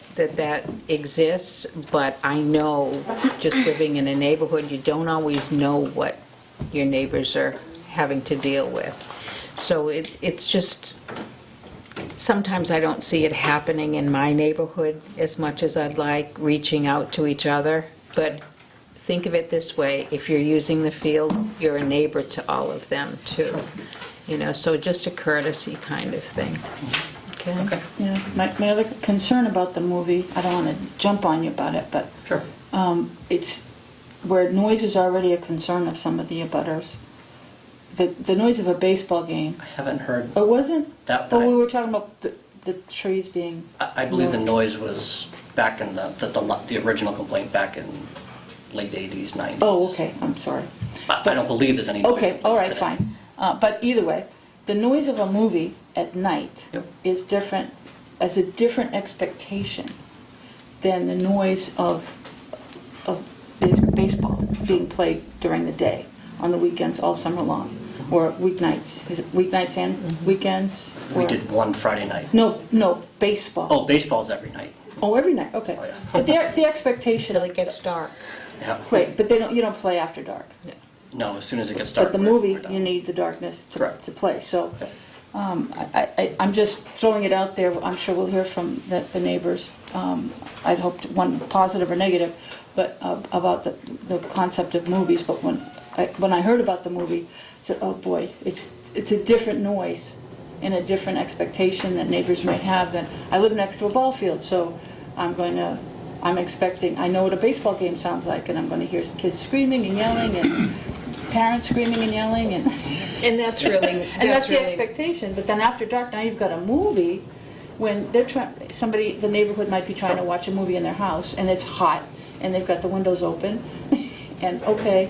A: exists, but I know, just living in a neighborhood, you don't always know what your neighbors are having to deal with. So it's just, sometimes I don't see it happening in my neighborhood as much as I'd like, reaching out to each other. But think of it this way, if you're using the field, you're a neighbor to all of them too. So just a courtesy kind of thing. Okay?
C: Okay.
B: Yeah, my other concern about the movie, I don't want to jump on you about it, but
C: Sure.
B: it's where noise is already a concern of some of the abutters. The noise of a baseball game.
C: I haven't heard.
B: It wasn't?
C: That-
B: Oh, we were talking about the trees being...
C: I believe the noise was back in the original complaint back in late 80s, 90s.
B: Oh, okay, I'm sorry.
C: I don't believe there's any noise
B: Okay, all right,
C: complaints today.
B: fine. But either way, the noise of a movie at night
C: Yep.
B: is different, as a different expectation than the noise of baseball being played during the day, on the weekends all summer long, or weeknights. Is it weeknights and weekends?
C: We
B: Or-
C: did one Friday night.
B: No, baseball.
C: Oh, baseball's every night.
B: Oh, every night, okay.
C: Oh, yeah.
B: But the expectation...
A: Till it gets dark.
C: Yeah.
B: Right, but you don't play after dark.
C: No, as soon as it gets dark.
B: But the
C: we're
B: movie,
C: done.
B: you need the darkness
C: Correct.
B: to play. So I'm just throwing it out there. I'm sure we'll hear from the neighbors. I'd hoped one positive or negative, but about the concept of movies. But when I heard about the movie, I said, oh boy, it's a different noise and a different expectation that neighbors might have. Than I live next to a ball field, so I'm expecting, I know what a baseball game sounds like, and I'm going to hear kids screaming and yelling and parents screaming and yelling, and
A: And
B: that's the expectation. But then after dark, now you've got a movie when they're the neighborhood might be trying to watch a movie in their house, and it's hot, and they've got the windows open, and okay,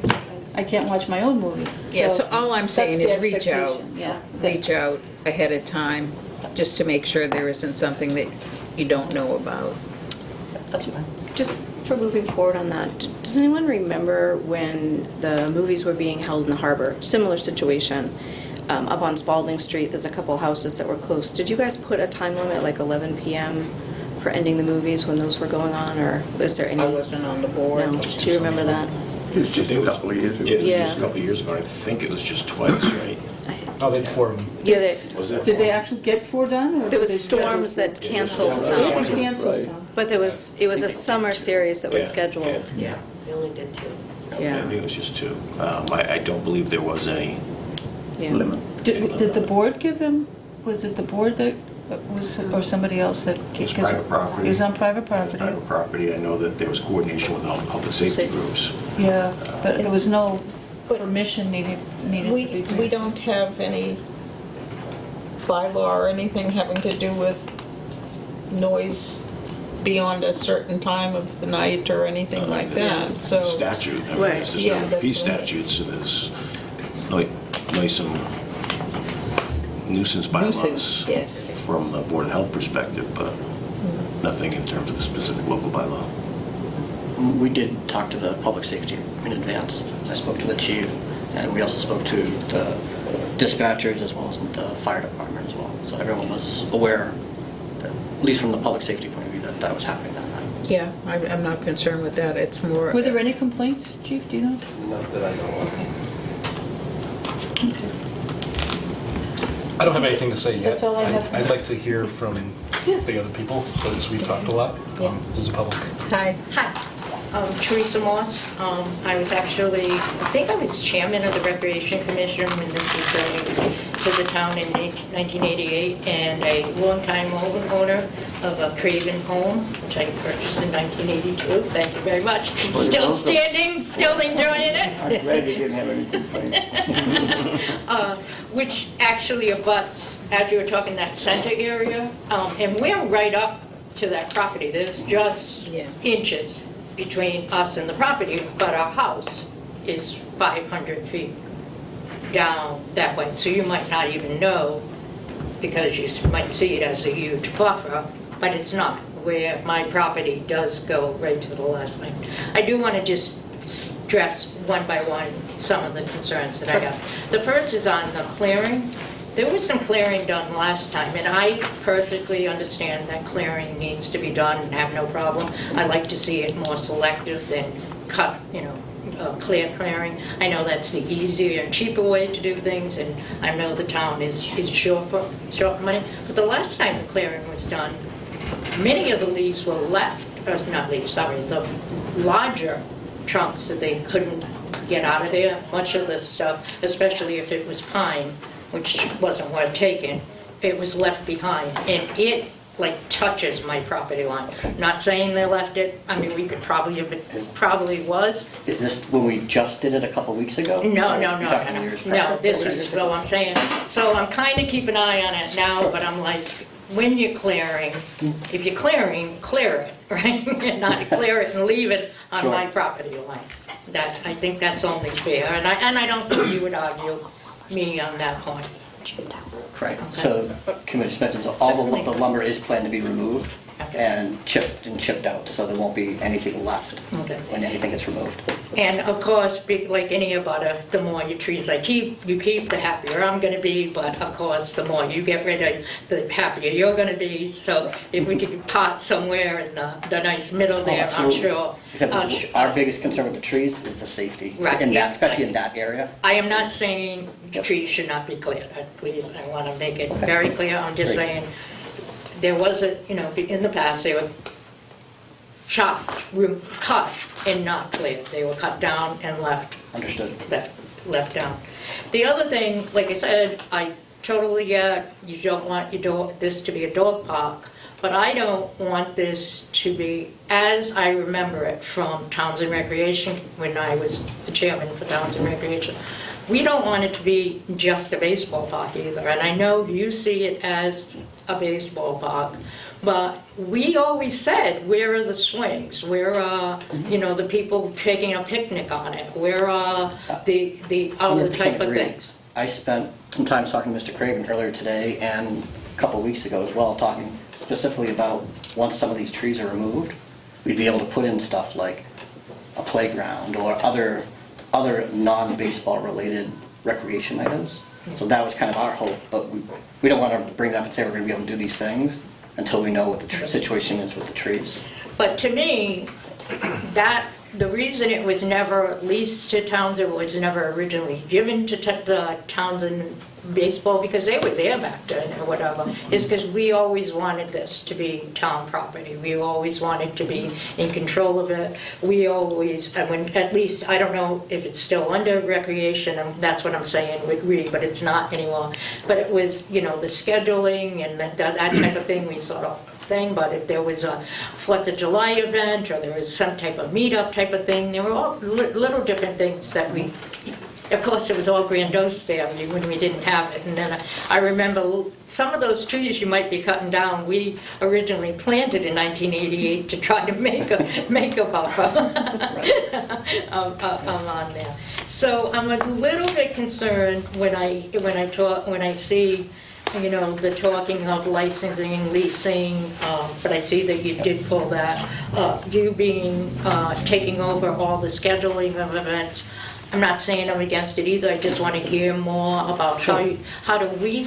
B: I can't watch my own movie.
A: Yeah, so all I'm saying
B: that's
A: is
B: the
A: reach out.
B: expectation, yeah.
A: Reach out ahead of time, just to make sure there isn't something that you don't know about.
C: That's fine.
F: Just for moving forward on that, does anyone remember when the movies were being held in the harbor? Similar situation. Up on Spalding Street, there's a couple houses that were close. Did you guys put a time limit, like 11 p.m. for ending the movies when those were going on, or was there any?
A: I wasn't on the board.
F: No. Do you remember that?
E: It was just a couple of years ago.
D: Yeah, it was
F: Yeah.
D: just a couple of years ago, and I think it was just twice, right?
G: Oh, they formed.
F: Yeah,
D: Was it?
B: Did they actually get 4 done? Or
F: there was
B: did they
F: storms
B: schedule-
F: that canceled
B: They
F: some,
B: had to cancel some.
F: but it was a summer series that was
D: Yeah,
F: scheduled.
A: Yeah.
I: They only did 2.
D: I
F: Yeah,
D: think it was just 2. I don't believe there was any
F: yeah.
D: limit.
B: Did the board give them, was it the board that was, or somebody else that?
D: It was private property.
B: It was on private property?
D: Private property. I know that there was coordination with all the public safety groups.
B: Yeah, but there was no permission needed to be.
A: We don't have any bylaw or anything having to do with noise beyond a certain time of the night or anything like that, so.
D: Statute. I mean,
F: Right.
D: There's just
A: Yeah,
D: no
A: that's
D: peace
A: what I mean.
D: statutes, and there's some nuisance bylaws
A: Nuisance, yes.
D: from the Board of Health perspective, but nothing in terms of a specific local bylaw.
C: We did talk to the public safety in advance. I spoke to the chief, and we also spoke to the dispatchers as well as the fire department as well. So everyone was aware, that, at least from the public safety point of view, that was happening that night.
A: Yeah, I'm not concerned with that, it's more...
B: Were there any complaints, Chief, do you know?
G: Not that I know of.
J: I don't have anything to say yet.
B: That's all I have.
J: I'd like to hear from the other people, so as we've talked a lot.
B: Yeah.
J: This is public.
A: Hi.
I: Hi, Teresa Moss. I was actually, I think I was chairman of the Recreation Commission when this was going to the town in 1988, and a longtime owner of a Craven home, which I purchased in 1982. Thank you very much. Still standing, still enjoying it.
E: I'm glad you didn't have any complaints.
I: Which actually abuts, as you were talking, that center area, and we're right up to that property. There's just
A: Yeah.
I: inches between us and the property, but our house is 500 feet down that way. So you might not even know, because you might see it as a huge buffer, but it's not, where my property does go right to the last line. I do want to just stress one by one some of the concerns that I have. The first is on the clearing. There was some clearing done last time, and I perfectly understand that clearing needs to be done and have no problem. I like to see it more selective than cut, clearing. I know that's the easier and cheaper way to do things, and I know the town is short for money. But the last time the clearing was done, many of the leaves were left, not leaves, sorry, the larger trunks that they couldn't get out of there. Much of this stuff, especially if it was pine, which wasn't worth taking, it was left behind, and it like touches my property line. Not saying they left it, I mean, we could probably, if it probably was.
C: Is this when we just did it a couple weeks ago?
I: No,
C: Or
I: no,
C: you're
I: no,
C: talking
I: no,
C: years
I: no,
C: back?
I: this was, so I'm saying, so I'm kind of keeping an eye on it now, but I'm like, when you're clearing, if you're clearing, clear it, right? And not clear it and leave it on
C: Sure.
I: my property line. That, I think that's only fair, and I don't think you would argue me on that point.
C: Right, so can we just mention, so all
I: Certainly.
C: the lumber is planned to be removed
I: Okay.
C: and chipped out, so there won't be anything left
I: Okay.
C: when anything gets removed.
I: And of course, like any abutter, the more your trees I keep, the happier I'm gonna be, but of course, the more you get rid of, the happier you're gonna be. So if we could pot somewhere in the nice middle there, I'm
C: absolutely.
I: sure.
C: Except our biggest concern with the trees is the safety.
I: Right,
C: In
I: yeah.
C: that, especially in that area.
I: I am not saying trees should not be cleared, please, I want to make it very clear. I'm just
C: Great.
I: saying, there was in the past, they were chopped, cut and not cleared. They were cut down and left
C: Understood.
I: left down. The other thing, like I said, I totally get, you don't want this to be a dog park, but I don't want this to be, as I remember it from Townsend Recreation, when I was the chairman for Townsend Recreation, we don't want it to be just a baseball park either. And I know you see it as a baseball park, but we always said, where are the swings? Where are, the people taking a picnic on it? Where are the other
C: 100%
I: type of
C: agree.
I: things?
C: I spent some time talking to Mr. Craven earlier today and a couple weeks ago as well, talking specifically about once some of these trees are removed, we'd be able to put in stuff like a playground or other non-baseball related recreation items. So that was kind of our hope, but we don't want to bring that up and say we're going to be able to do these things until we know what the situation is with the trees.
I: But to me, the reason it was never leased to Townsend, was never originally given to the Townsend baseball, because they were there back then or whatever, is because we always wanted this to be town property. We always wanted to be in control of it. We always, at least, I don't know if it's still under recreation, and that's what I'm saying with Reed, but it's not anymore. But it was, the scheduling and that type of thing, we sort of thing, but if there was a 4th of July event, or there was some type of meetup type of thing, there were all little different things that we, of course, it was all grandiose there when we didn't have it. And then I remember some of those trees you might be cutting down, we originally planted in 1988 to try to make a buffer on there. So I'm a little bit concerned when I see you know, the talking of licensing, leasing, but I see that you did pull that up. You being, taking over all the scheduling of events. I'm not saying I'm against it either, I just want to hear more about how do we,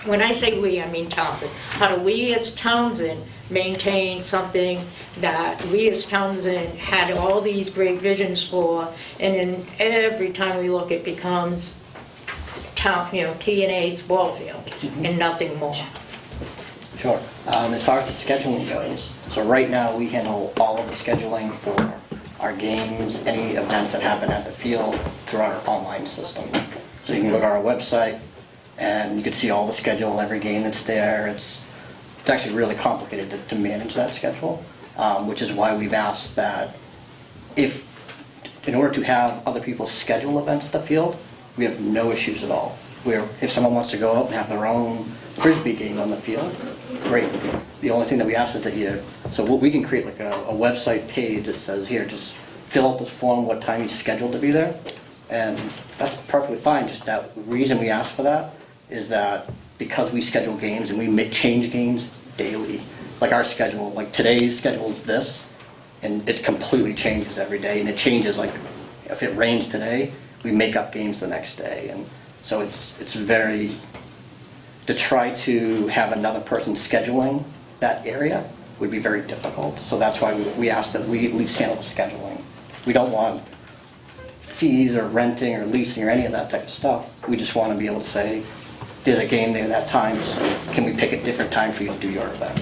I: when I say we, I mean Townsend. How do we as Townsend maintain something that we as Townsend had all these great visions for, and then every time we look, it becomes T&A's ball field and nothing more.
C: Sure. As far as the scheduling goes, so right now we handle all of the scheduling for our games, any events that happen at the field through our online system. So you can go to our website and you can see all the schedule, every game that's there. It's actually really complicated to manage that schedule, which is why we've asked that in order to have other people schedule events at the field, we have no issues at all. If someone wants to go out and have their own Frisbee game on the field, great. The only thing that we ask is that we can create like a website page that says, here, just fill out this form, what time you're scheduled to be there, and that's perfectly fine. Just that the reason we ask for that is that because we schedule games and we change games daily, like our schedule, like today's schedule is this, and it completely changes every day, and it changes, like if it rains today, we make up games the next day, and so it's very, to try to have another person scheduling that area would be very difficult. So that's why we ask that we at least handle the scheduling. We don't want fees or renting or leasing or any of that type of stuff. We just want to be able to say, there's a game there that time, so can we pick a different time for you to do your event?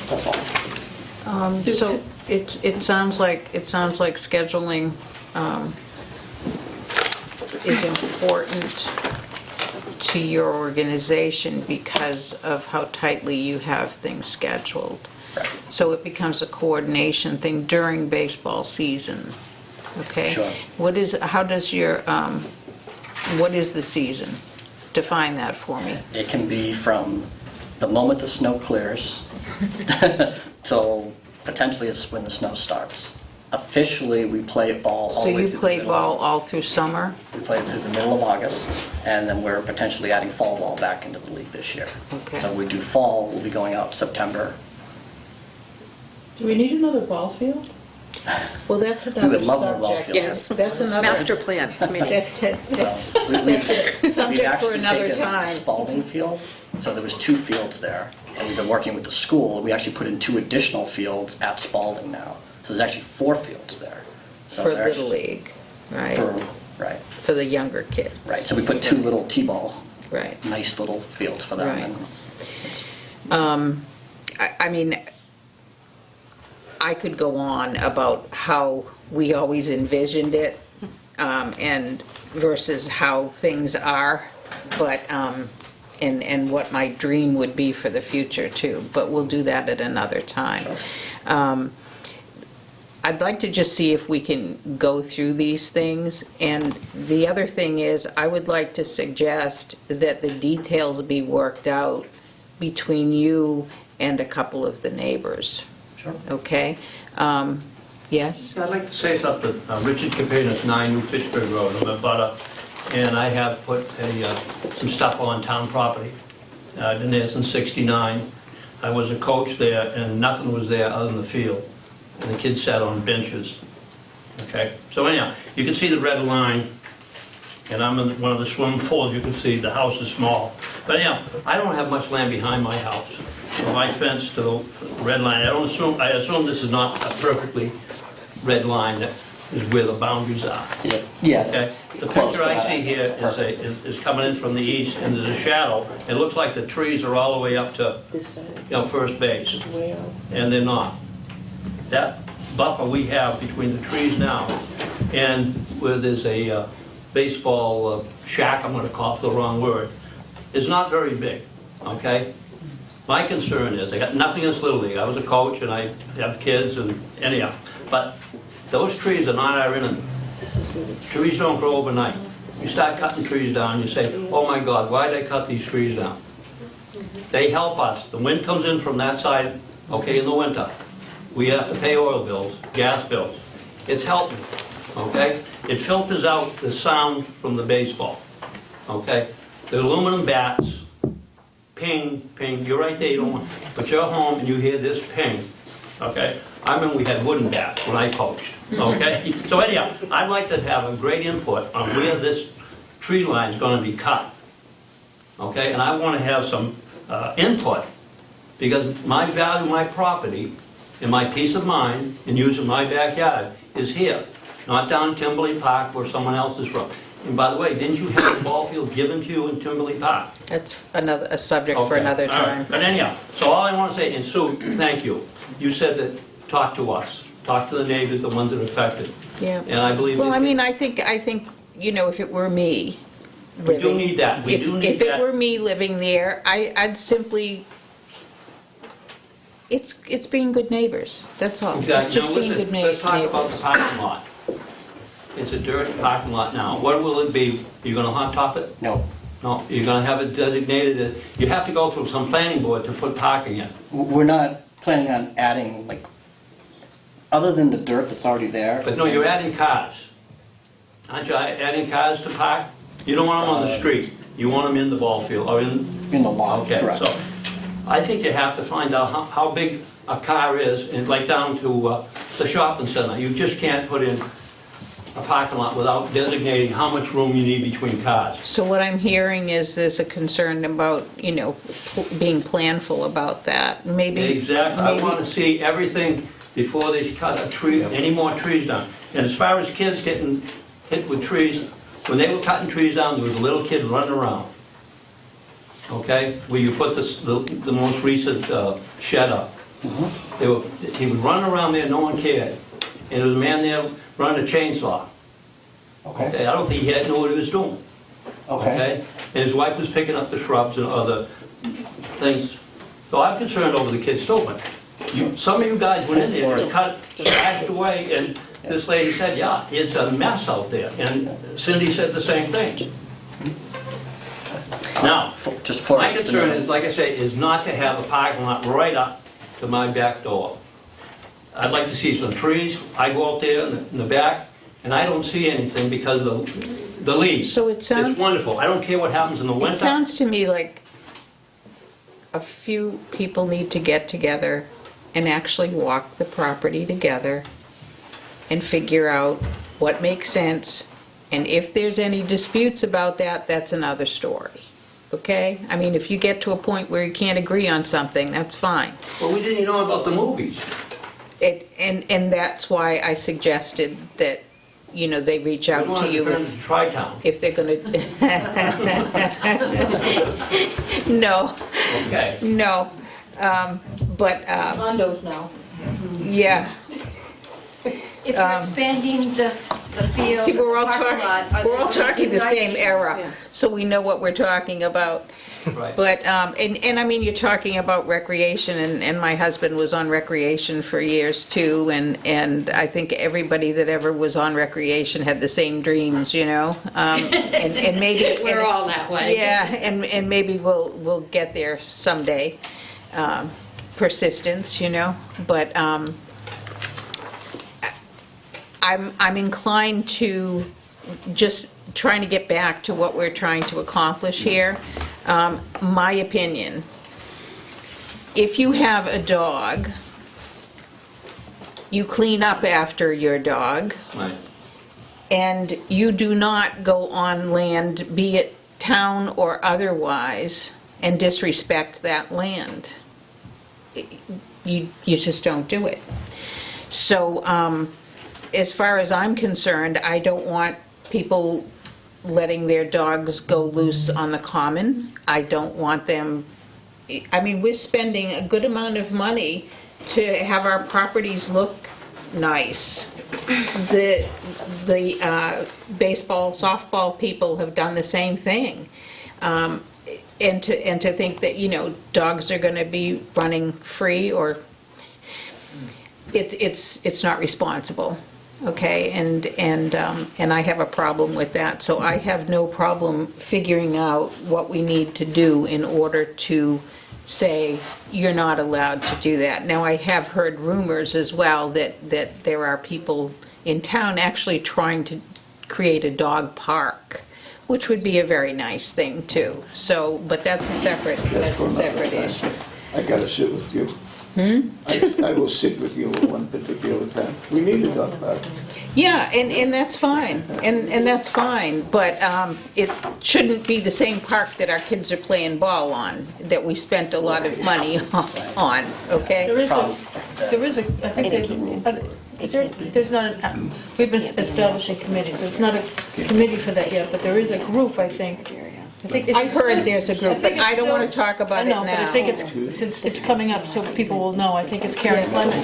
C: That's all.
A: So it sounds like scheduling is important to your organization because of how tightly you have things scheduled.
C: Right.
A: So it becomes a coordination thing during baseball season, okay?
C: Sure.
A: What is the season? Define that for me.
C: It can be from the moment the snow clears till potentially it's when the snow starts. Officially, we play ball all
A: So
C: the way
A: you
C: through
A: play
C: the middle.
A: ball all through summer?
C: We play through the middle of August, and then we're potentially adding fall ball back into the league this year.
A: Okay.
C: So we do fall, we'll be going out September.
B: Do we need another ball field?
A: Well, that's
C: We
A: another
C: would love more ball
A: subject.
C: fields.
F: Yes.
A: That's another.
F: Master plan. I mean,
A: That's
C: We've
A: a subject for another
C: taken
A: time.
C: Spalding Field, so there was 2 fields there, and we've been working with the school. We actually put in 2 additional fields at Spalding now, so there's actually 4 fields there. So
A: For
C: they're
A: Little
C: actually-
A: League, right?
C: Right,
A: For the younger kids.
C: right. So we put 2 little T-ball,
A: Right.
C: nice little fields for them.
A: Right.
C: and
A: I mean, I could go on about how we always envisioned it, and versus how things are, but, and what my dream would be for the future too, but we'll do that at another time. I'd like to just see if we can go through these things, and the other thing is, I would like to suggest that the details be worked out between you and a couple of the neighbors.
C: Sure.
A: Okay? Yes?
K: I'd like to say something. Richard Capanis, 9 New Fitchburg Road. I'm a butter, and I have put some stuff on town property. I've been there since '69. I was a coach there, and nothing was there other than the field. And the kids sat on benches. Okay? So anyhow, you can see the red line, and I'm in one of the swimming pools. You can see the house is small. But anyhow, I don't have much land behind my house. So my fence to the red line, I assume this is not a perfectly red line that is where the boundaries are.
C: Yeah.
K: Okay? The picture I see here is coming in from the east, and there's a shadow. It looks like the trees are all the way up to, first base, and they're not. That buffer we have between the trees now and where there's a baseball shack, I'm gonna call it the wrong word, is not very big, okay? My concern is, I got nothing against Little League. I was a coach and I have kids and anyhow, but those trees are not our enemy. Trees don't grow overnight. You start cutting trees down, you say, oh my God, why did I cut these trees down? They help us. The wind comes in from that side, okay, in the winter. We have to pay oil bills, gas bills. It's helping, okay? It filters out the sound from the baseball, okay? The aluminum bats ping, ping, you're right there, you don't want, but you're home and you hear this ping, okay? I remember we had wooden bats when I coached, okay? So anyhow, I'd like to have a great input on where this tree line is gonna be cut, okay? And I wanna have some input, because my value, my property, and my peace of mind in using my backyard is here, not down Timberley Park where someone else is from. And by the way, didn't you have the ball field given to you in Timberley Park?
A: That's a subject for
K: Okay,
A: another
K: all right.
A: time.
K: But anyhow, so all I want to say, and Sue, thank you. You said that, talk to us, talk to the neighbors, the ones that are affected.
A: Yeah.
K: And I believe.
A: Well, I mean, I think, if it were me
K: We do
A: living.
K: need that, we do need
A: If it
K: that.
A: were me living there, I'd simply, it's being good neighbors, that's all. It's
K: Exactly.
A: just
K: Now,
A: being
K: listen,
A: good
K: let's talk about the
A: neighbors.
K: parking lot. It's a dirt parking lot now. What will it be? You gonna hot top it?
C: No,
K: No, you're gonna have it designated, you have to go through some planning board to put parking in.
C: we're not planning on adding, like, other than the dirt that's already there.
K: But no, you're adding cars. Aren't you adding cars to park? You don't want them on the street. You want them in the ball field, or in,
C: In the lawn,
K: okay,
C: correct.
K: so I think you have to find out how big a car is, and like down to the shopping center. You just can't put in a parking lot without designating how much room you need between cars.
A: So what I'm hearing is there's a concern about, being planful about that, maybe.
K: Exactly, I
A: maybe-
K: want to see everything before they cut a tree, any more trees down. And as far as kids getting hit with trees, when they were cutting trees down, there was a little kid running around. Okay, where you put the most recent shed up. He would run around there, no one cared. And there was a man there running a chainsaw. Okay, I don't think he had knew what he was doing. Okay? And his wife was picking up the shrubs and other things. So I'm concerned over the kids too, but some of you guys went in there, just cut, slashed away, and this lady said, yeah, it's a mess out there. And Cindy said the same thing. Now,
C: Just for.
K: my concern is, like I say, is not to have a parking lot right up to my back door. I'd like to see some trees. I go out there in the back, and I don't see anything because of the leaves.
A: So it sounds-
K: It's wonderful. I don't care what happens in the winter.
A: It sounds to me like a few people need to get together and actually walk the property together and figure out what makes sense. And if there's any disputes about that, that's another story. Okay? I mean, if you get to a point where you can't agree on something, that's fine.
K: Well, we didn't even know about the movies.
A: And that's why I suggested that, they reach
K: We
A: out
K: wanted
A: to you
K: to turn it to Tri-Town.
A: if they're gonna. No,
K: Okay.
A: no, but,
B: Condos now.
A: yeah.
L: If you're expanding the field.
A: See, we're all
L: parking lot, are
A: talking, we're all
L: they gonna
A: talking
L: be
A: the same
L: right?
A: era,
B: Yeah.
A: so we know what we're talking about.
K: Right.
A: But, and I mean, you're talking about recreation, and my husband was on recreation for years too, and I think everybody that ever was on recreation had the same dreams, and maybe.
I: We're all that way.
A: Yeah, and maybe we'll get there someday. Persistence, but, I'm inclined to just trying to get back to what we're trying to accomplish here. My opinion, if you have a dog, you clean up after your dog,
K: Right.
A: and you do not go on land, be it town or otherwise, and disrespect that land. You just don't do it. So, as far as I'm concerned, I don't want people letting their dogs go loose on the common. I don't want them, I mean, we're spending a good amount of money to have our properties look nice. The baseball, softball people have done the same thing. And to think that, dogs are gonna be running free, or it's not responsible. Okay, and I have a problem with that, so I have no problem figuring out what we need to do in order to say, you're not allowed to do that. Now, I have heard rumors as well that there are people in town actually trying to create a dog park which would be a very nice thing, too. So, but that's a separate issue.
E: I gotta sit with you. I will sit with you at one particular time. We need to talk about it.
A: Yeah, and that's fine, and that's fine, but it shouldn't be the same park that our kids are playing ball on, that we spent a lot of money on, okay?
B: There is a, I think, there's not, we've been establishing committees, there's not a committee for that yet, but there is a group, I think.
A: I've heard there's a group, but I don't want to talk about it now.
B: I know, but I think it's, since it's coming up, so people will know, I think it's Karen Clement.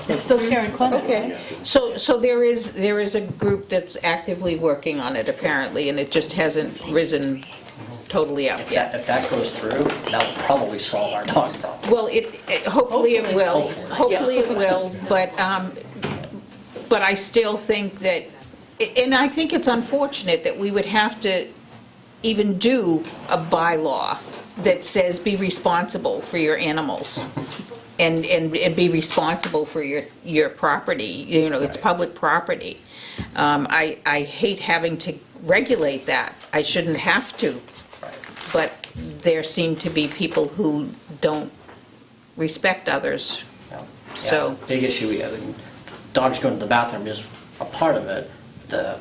B: It's still Karen Clement.
A: Okay, so there is a group that's actively working on it apparently, and it just hasn't risen totally up yet.
C: If that goes through, that'll probably solve our dog problem.
A: Well, hopefully it will, hopefully it will, but I still think that, and I think it's unfortunate that we would have to even do a bylaw that says be responsible for your animals and be responsible for your property, you know, it's public property. I hate having to regulate that. I shouldn't have to, but there seem to be people who don't respect others, so.
C: Big issue we have, and dogs going to the bathroom is a part of it.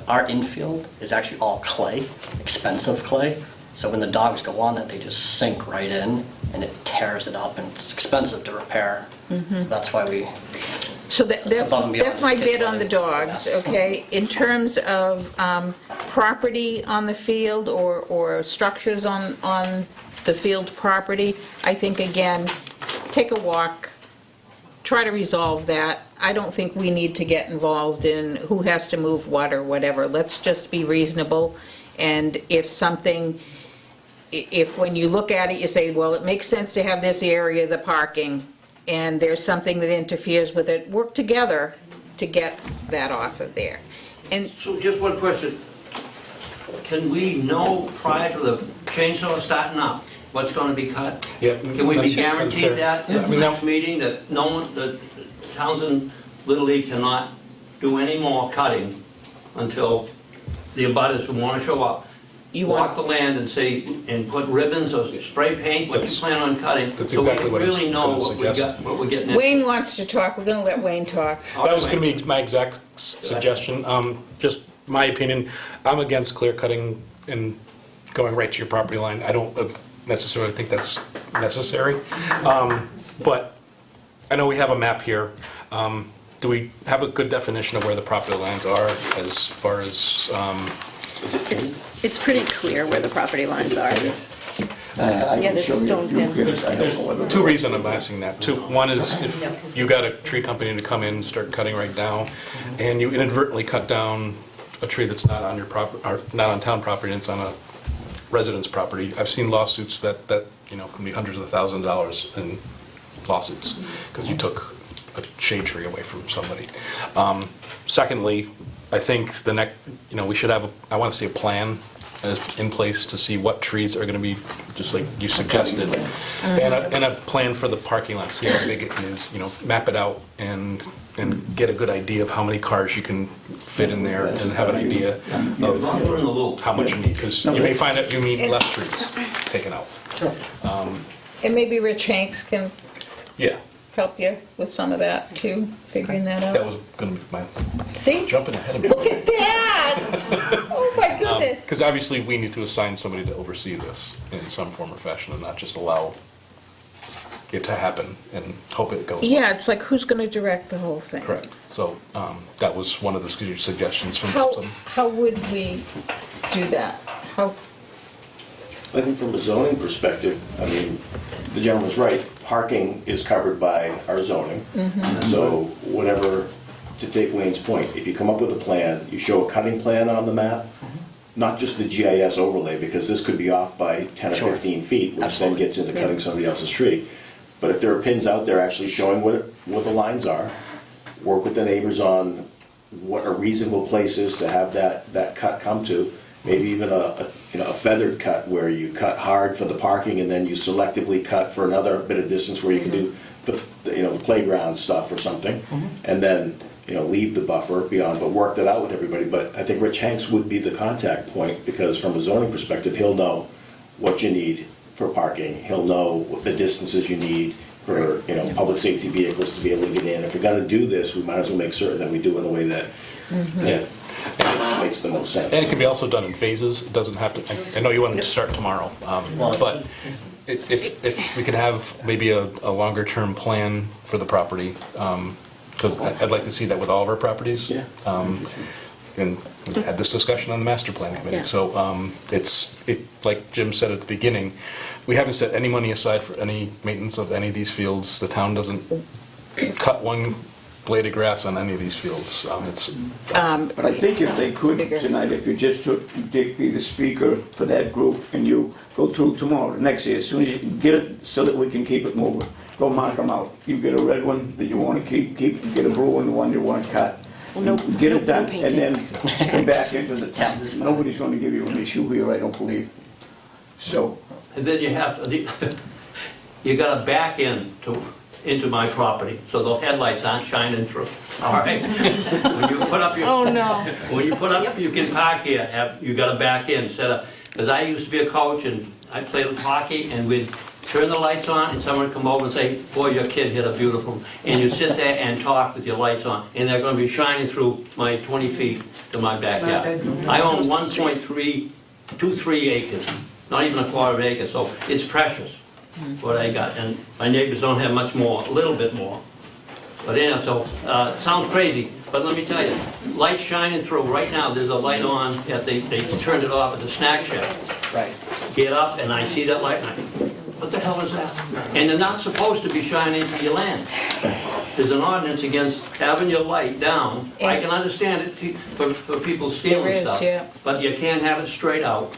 C: Our infield is actually all clay, expensive clay. So when the dogs go on that, they just sink right in and it tears it up and it's expensive to repair. So that's why we.
A: So
C: it's above and beyond
A: that's my
C: just
A: bid
C: kids
A: on the
C: letting-
A: dogs,
C: yes.
A: okay? In terms of property on the field or structures on the field property, I think, again, take a walk, try to resolve that. I don't think we need to get involved in who has to move what or whatever. Let's just be reasonable, and if when you look at it, you say, well, it makes sense to have this area, the parking, and there's something that interferes with it, work together to get that off of there. And
K: So just one question. Can we know prior to the chainsaw starting up what's going to be cut?
J: Yeah,
K: Can we be
J: that's it,
K: guaranteed
J: Madam Chair.
K: that
J: Yeah,
K: at
J: I
K: the
J: mean,
K: next meeting, that no one, that Townsend Little League cannot do any more cutting until the abutters who want to show up, walk the land and say, and put ribbons or spray paint, what you plan on cutting,
J: That's
K: so we
J: exactly what I was
K: really know
J: gonna
K: what we
J: suggest.
K: got, what we're getting into.
A: Wayne wants to talk, we're gonna let Wayne talk.
J: That was going to be my exact suggestion. Just my opinion, I'm against clear cutting and going right to your property line. I don't necessarily think that's necessary. But I know we have a map here. Do we have a good definition of where the property lines are as far as,
F: It's pretty clear where the property lines are.
E: I
F: Yeah,
E: can
F: there's a
E: show you
F: stone
E: few
F: pin.
E: pictures. I don't know whether-
J: two reasons I'm asking that. One is if you got a tree company to come in and start cutting right now, and you inadvertently cut down a tree that's not on your property, or not on town property, and it's on a resident's property. I've seen lawsuits that can be hundreds of thousands of dollars in lawsuits because you took a shade tree away from somebody. Secondly, I think we should have, I want to see a plan in place to see what trees are going to be, just like you suggested, and a plan for the parking lot, see how big it is, map it out and get a good idea of how many cars you can fit in there and have an idea of how much you need, because you may find out you need less trees taken out.
A: And maybe Rich Hanks can
J: Yeah,
A: help you with some of that too, figuring that out.
J: that was going to be my
A: See?
J: jumping ahead of me.
A: Look at that! Oh my goodness!
J: Because obviously, we need to assign somebody to oversee this in some form or fashion and not just allow it to happen and hope it goes well.
A: Yeah, it's like, who's gonna direct the whole thing?
J: Correct. So that was one of the suggestions from
A: How,
J: some.
A: how would we do that? How,
D: I think from a zoning perspective, I mean, the gentleman's right, parking is covered by our zoning. So whatever, to take Wayne's point, if you come up with a plan, you show a cutting plan on the map, not just the GIS overlay, because this could be off by 10 or
C: Sure.
D: 15 feet, which
C: Absolutely.
D: then gets into cutting somebody else's tree. But if there are pins out there actually showing what the lines are, work with the neighbors on what a reasonable place is to have that cut come to. Maybe even a feathered cut where you cut hard for the parking and then you selectively cut for another bit of distance where you can do the playground stuff or something. And then leave the buffer beyond, but work that out with everybody. But I think Rich Hanks would be the contact point, because from a zoning perspective, he'll know what you need for parking. He'll know what the distances you need for, public safety vehicles to be able to get in. If we're gonna do this, we might as well make certain that we do it in a way that, that makes the most sense.
J: And it can be also done in phases. It doesn't have to, I know you wanted to start tomorrow, but if we could have maybe a longer-term plan for the property, because I'd like to see that with all of our properties.
D: Yeah.
J: And we had this discussion on the master planning committee.
F: Yeah.
J: So like Jim said at the beginning, we haven't set any money aside for any maintenance of any of these fields. The town doesn't cut one blade of grass on any of these fields.
E: But I think if they could tonight, if you just took, Dick, be the speaker for that group, and you go through tomorrow, next year, as soon as you get it, so that we can keep it moving, go mark them out. You get a red one that you want to keep, get a blue one, the one you want to cut. Get it done, and then come back into the town. Nobody's going to give you an issue here, I don't believe. So,
K: And then you have to, you gotta back into my property, so the headlights aren't shining through, all right? When you put up your...
A: Oh, no.
K: When you put up, you can park here, you gotta back in, instead of, because I used to be a coach, and I played hockey, and we'd turn the lights on, and someone would come over and say, boy, your kid hit a beautiful, and you sit there and talk with your lights on, and they're gonna be shining through my 20 feet to my backyard. I own 1.23 acres, not even a quarter of an acre, so it's precious, what I got, and my neighbors don't have much more, a little bit more. But anyhow, so, sounds crazy, but let me tell you, lights shining through, right now, there's a light on, they turned it off at the snack shack.
C: Right.
K: Get up, and I see that light, and I think, what the hell is that? And they're not supposed to be shining into your land. There's an ordinance against having your light down. I can understand it for people stealing
A: There is,
K: stuff.
A: yeah.
K: But you can't have it straight out,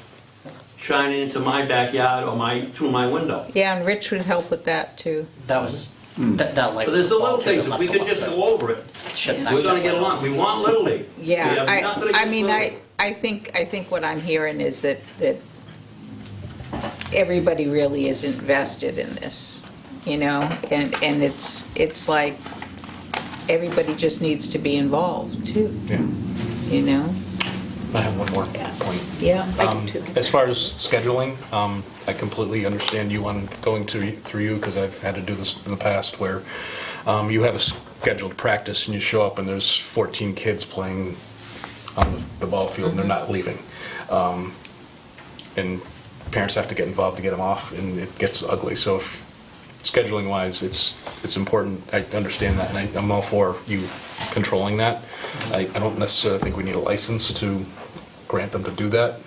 K: shining into my backyard or through my window.
A: Yeah, and Rich would help with that, too.
C: That was, that light.
K: So there's the little
C: was
K: things, if we could just go over it, we're gonna get along. We want Little League. We
A: Yeah,
K: have nothing
A: I
K: against
A: mean,
K: Little League.
A: I think what I'm hearing is that everybody really is invested in this, and it's like, everybody just needs to be involved, too,
J: Yeah. I have one more point.
A: Yeah.
J: As far as scheduling, I completely understand you on going through you, because I've had to do this in the past, where you have a scheduled practice and you show up and there's 14 kids playing on the ball field and they're not leaving. And parents have to get involved to get them off, and it gets ugly. So if scheduling wise, it's important. I understand that, and I'm all for you controlling that. I don't necessarily think we need a license to grant them to do that.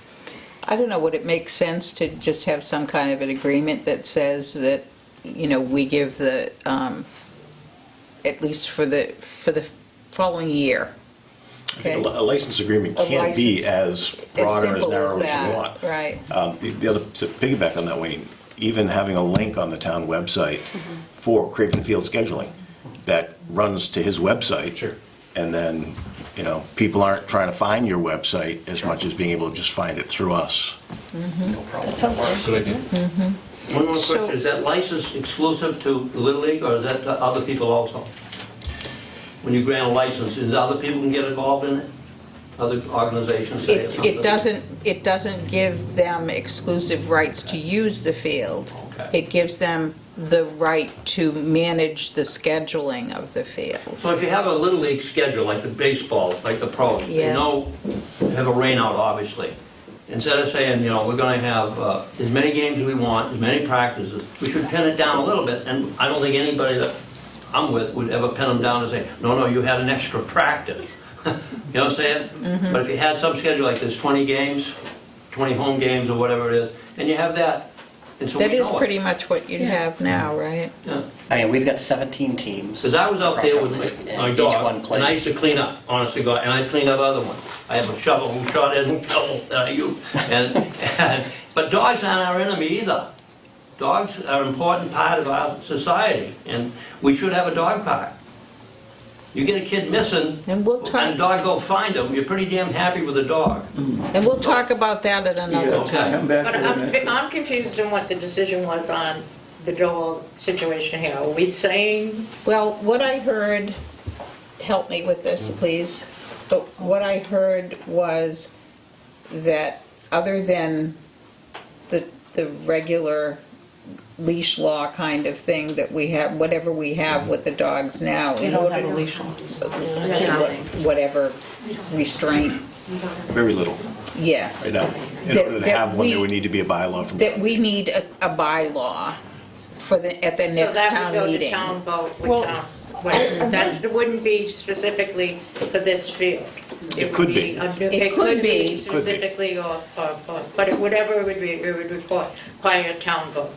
A: I don't know, would it make sense to just have some kind of an agreement that says that, we give the, at least for the following year?
D: I think
A: Okay.
D: a license agreement
A: A
D: can't be
A: license.
D: as broad or as
A: simple
D: narrow as
A: that,
D: you want.
A: Right.
D: The other, to piggyback on that, Wayne, even having a link on the town website for Craven Field scheduling that runs to his website.
J: Sure.
D: And then, people aren't trying to find your website as much as being able to just find it through us.
C: No problem.
B: That sounds good.
J: Good idea.
K: One more
A: So-
K: question, is that license exclusive to Little League, or is that to other people also? When you grant a license, is other people can get involved in it? Other organizations say or something?
A: It doesn't give them exclusive rights to use the field.
K: Okay.
A: It gives them the right to manage the scheduling of the field.
K: So if you have a Little League schedule, like the baseball, like the pros, they
A: Yeah.
K: know, have a rain out, obviously. Instead of saying, we're gonna have as many games as we want, as many practices, we should pin it down a little bit, and I don't think anybody that I'm with would ever pin them down and say, no, you had an extra practice. You know what I'm saying? But if you had some schedule, like there's 20 games, 20 home games or whatever it is, and you have that, and so we
A: That is
K: know it.
A: pretty much what you have now, right?
K: Yeah.
C: I mean, we've got 17 teams.
K: Because I was out there with
C: across
K: my
C: and each one
K: dog, and I used to
C: plays.
K: clean up, honest to God, and I cleaned up other ones. I have a shovel who shot in, shovel, you, but dogs aren't our enemy either. Dogs are an important part of our society, and we should have a dog park. You get a kid missing,
A: And we'll talk-
K: and a dog go find him, you're pretty damn happy with the dog.
A: And we'll talk about that at another
K: okay.
A: time.
E: come back
I: But
E: to it.
I: I'm confused on what the decision was on the Joel situation here. Are we saying,
A: Well, what I heard, help me with this, please. But what I heard was that other than the regular leash law kind of thing that we have, whatever we have with the dogs now,
B: You
A: in
B: don't
A: order
B: have a
A: to,
B: leash.
A: whatever restraint,
D: Very little
A: yes.
D: right now. In
A: That-
D: order to
A: that
D: have one, there
A: we-
D: would need to be a bylaw from.
A: That we need a bylaw for at the
I: So
A: next
I: that
A: town
I: would go to
A: meeting.
I: town vote,
B: Well,
I: wouldn't be specifically for this field.
D: It
I: would
D: could be.
A: It could be.
I: Specifically, but whatever it would be, it would require a town vote.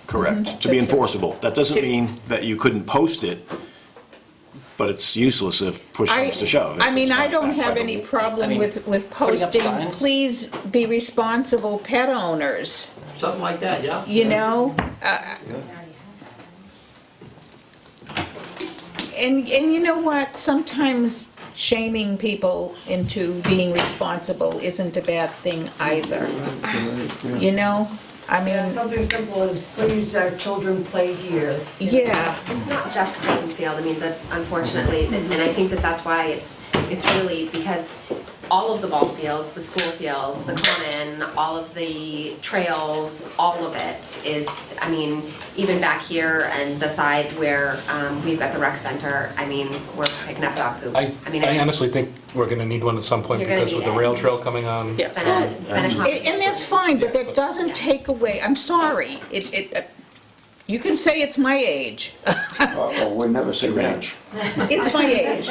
D: Correct, to be enforceable. That doesn't mean that you couldn't post it, but it's useless if push comes to shove.
A: I mean,
D: It's
A: I
D: not
A: don't
D: backed by
A: have
D: the
A: any
D: law.
A: problem
C: I mean,
A: with
C: putting up
A: posting,
C: signs.
A: please be responsible pet owners,
K: Something like that, yeah?
A: you know? And you know what, sometimes shaming people into being responsible isn't a bad thing either. You know, I
H: Yeah,
A: mean,
H: something simple as, please, our children play here.
A: yeah,
M: It's not just Creighton Field, I mean, that unfortunately, and I think that that's why it's really, because all of the ball fields, the school fields, the common, all of the trails, all of it is, I mean, even back here and the side where we've got the rec center, I mean, we're picking up dog poop.
J: I honestly think we're gonna need one at some point
M: You're gonna
J: because with the
M: need it.
J: rail trail coming on.
F: Yes.
M: It's been a
A: and
M: conversation.
A: that's fine, but that doesn't take away, I'm sorry, you can say it's my age.
E: Oh, we never say that.
A: It's my age.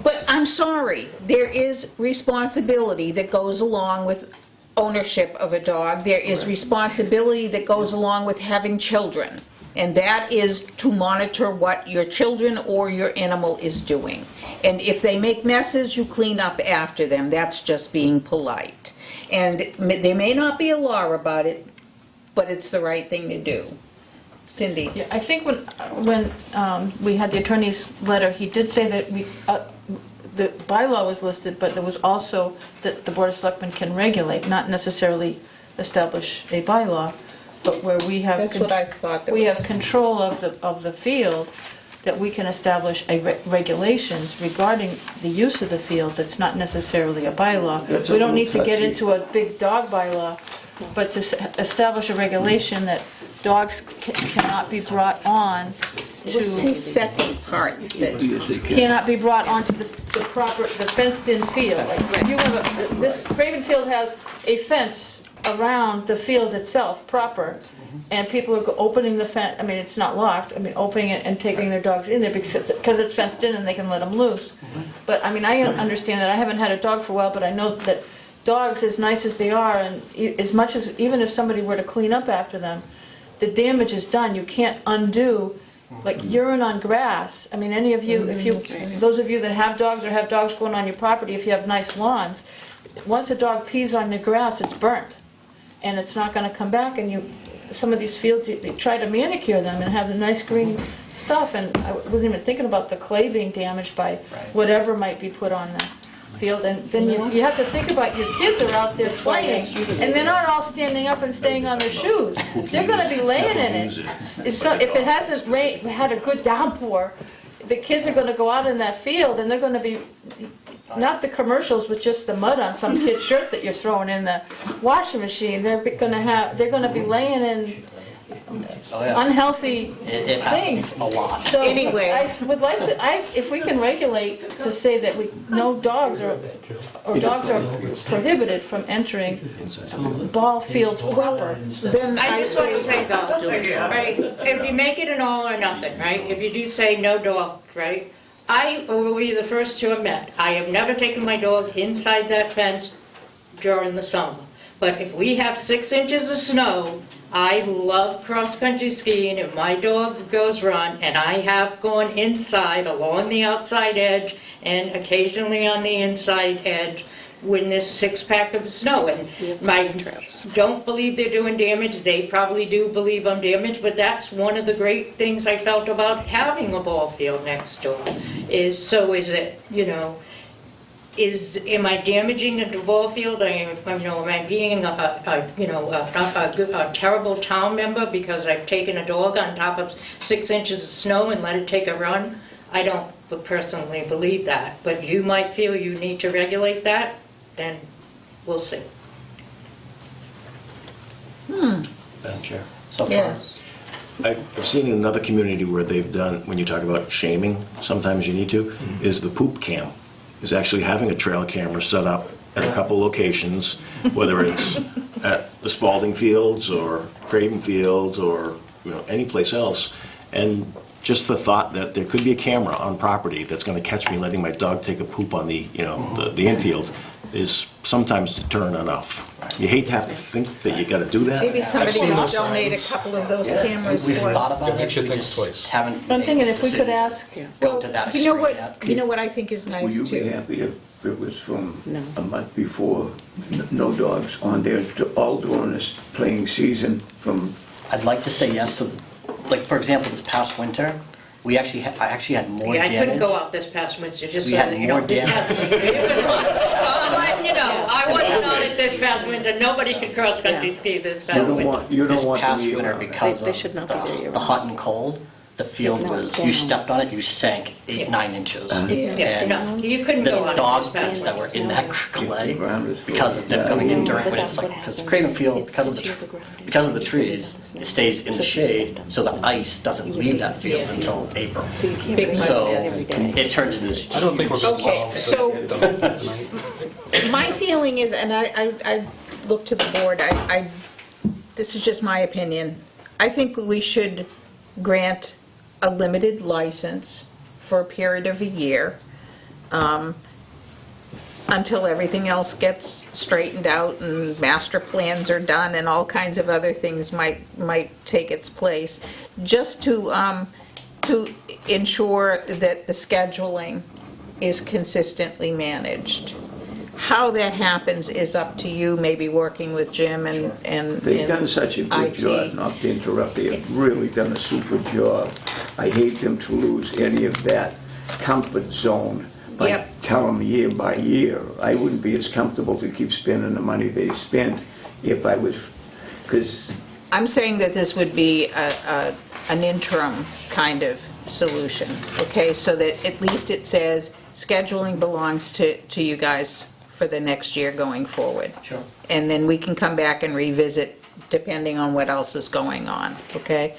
A: But I'm sorry, there is responsibility that goes along with ownership of a dog. There is responsibility that goes along with having children. And that is to monitor what your children or your animal is doing. And if they make messes, you clean up after them. That's just being polite. And there may not be a law about it, but it's the right thing to do. Cindy?
B: Yeah, I think when we had the attorney's letter, he did say that the bylaw was listed, but there was also that the Board of Selectmen can regulate, not necessarily establish a bylaw, but where we have.
A: That's what I thought that
B: We
A: was.
B: have control of the field, that we can establish regulations regarding the use of the field that's not necessarily a bylaw.
E: That's a
B: We don't
E: little
B: need to get
E: touchy.
B: into a big dog bylaw, but to establish a regulation that dogs cannot be brought on
A: What's the
B: to,
A: second part that,
B: cannot be brought onto the proper, the fenced-in field. Like, you have this Craven Field has a fence around the field itself proper, and people are opening the fence, I mean, it's not locked, I mean, opening it and taking their dogs in there because it's fenced in and they can let them loose. But, I mean, I understand that, I haven't had a dog for a while, but I know that dogs, as nice as they are, and as much as, even if somebody were to clean up after them, the damage is done, you can't undo, like urine on grass. I mean, any of you, those of you that have dogs or have dogs going on your property, if you have nice lawns, once a dog pees on the grass, it's burnt, and it's not gonna come back, and some of these fields, they try to manicure them and have the nice green stuff, and I wasn't even thinking about the clay being damaged by whatever might be put on the field, and then you have to think about your kids are out there playing, and they're not all standing up and staying on their shoes. They're gonna be laying in it. If it hasn't had a good downpour, the kids are gonna go out in that field, and they're gonna be, not the commercials, but just the mud on some kid's shirt that you're throwing in the washing machine. They're gonna be laying in
C: Oh, yeah.
B: unhealthy
C: It
B: things.
C: happens a lot.
B: So
A: Anyway.
B: I would like to, if we can regulate to say that no dogs are prohibited from entering ball fields proper.
A: then
I: I
A: I
I: just want to
A: say,
I: say though, right, if you make it an all or nothing, right, if you do say no dogs, right, I will be the first to admit, I have never taken my dog inside that fence during the summer. But if we have 6 inches of snow, I love cross-country skiing, and my dog goes run, and I have gone inside along the outside edge and occasionally on the inside edge when there's 6-pack of snow. And my don't believe they're doing damage. They probably do believe I'm damaged, but that's one of the great things I felt about having a ball field next door. Am I damaging a ball field? Am I being a terrible town member because I've taken a dog on top of 6 inches of snow and let it take a run? I don't personally believe that, but you might feel you need to regulate that, then we'll see.
C: Madam Chair. So far,
A: Yes.
D: I've seen in another community where they've done, when you talk about shaming, sometimes you need to, is the poop cam, is actually having a trail camera set up at a couple locations, whether it's at the Spalding Fields or Craven Fields or, any place else. And just the thought that there could be a camera on property that's going to catch me letting my dog take a poop on the infield is sometimes deterrent enough. You hate to have to think that you got to do that.
A: Maybe somebody
J: seen
A: will
J: those
A: donate a
J: signs.
A: couple of those cameras
C: we've
A: for
C: thought
A: us.
C: about
J: Makes
C: it,
J: you
C: we
J: think
C: just
J: twice.
C: haven't.
B: But I'm thinking
C: made
B: if
C: the
B: we could
C: decision
B: ask,
C: Go to that
A: You know
C: extreme
A: what,
C: yet.
A: you know what I think is
E: Will
A: nice
E: you be
A: too?
E: happy if it was from
F: No.
E: a month before, no dogs on there, all during this playing season from,
C: I'd like to say yes, so, like, for example, this past winter, I actually had more
I: Yeah, I
C: damage.
I: couldn't go out this past winter, just
C: We
I: so
C: had
I: that you know.
C: more
I: This
C: damage.
I: past winter, it was hot. I'm letting you know, I wasn't on it this past winter, nobody could cross-country ski this
E: you
I: past
E: don't
I: winter.
E: want, you don't
C: This
E: want
C: past
E: to be
C: winter,
E: around.
C: because
F: They should not be there
C: of
F: year-round.
C: the hot and cold, the field
F: No,
C: was,
F: stay
C: you
F: home.
C: stepped on it, you sank 8-9 inches.
I: Yeah,
C: And
I: no, you couldn't
C: the
I: go out
C: dog
I: this
C: pits
I: past
C: that
I: winter.
C: were in that clay,
E: Ground is
C: because of them
E: frozen.
C: coming in during
F: But
C: winter,
F: that's
C: it's like,
F: what
C: because
F: happens.
C: Craven Field,
F: It's
C: because of the trees, it stays in the shade, so the ice doesn't leave that field until April.
F: So you can't
A: Big
F: bring
C: So
F: it every day.
C: it turns into this.
J: I don't think we're going to
A: Okay,
J: allow
A: so-
J: it tonight.
A: My feeling is, and I look to the board, this is just my opinion, I think we should grant a limited license for a period of a year, until everything else gets straightened out and master plans are done and all kinds of other things might take its place, just to ensure that the scheduling is consistently managed. How that happens is up to you, maybe working with Jim and
E: They've done such a good
A: IT.
E: job, not to interrupt, they have really done a super job. I hate them to lose any of that comfort zone by
A: Yep.
E: telling them year by year. I wouldn't be as comfortable to keep spending the money they spent if I was, because
A: I'm saying that this would be an interim kind of solution, okay? So that at least it says scheduling belongs to you guys for the next year going forward.
C: Sure.
A: And then we can come back and revisit depending on what else is going on, okay?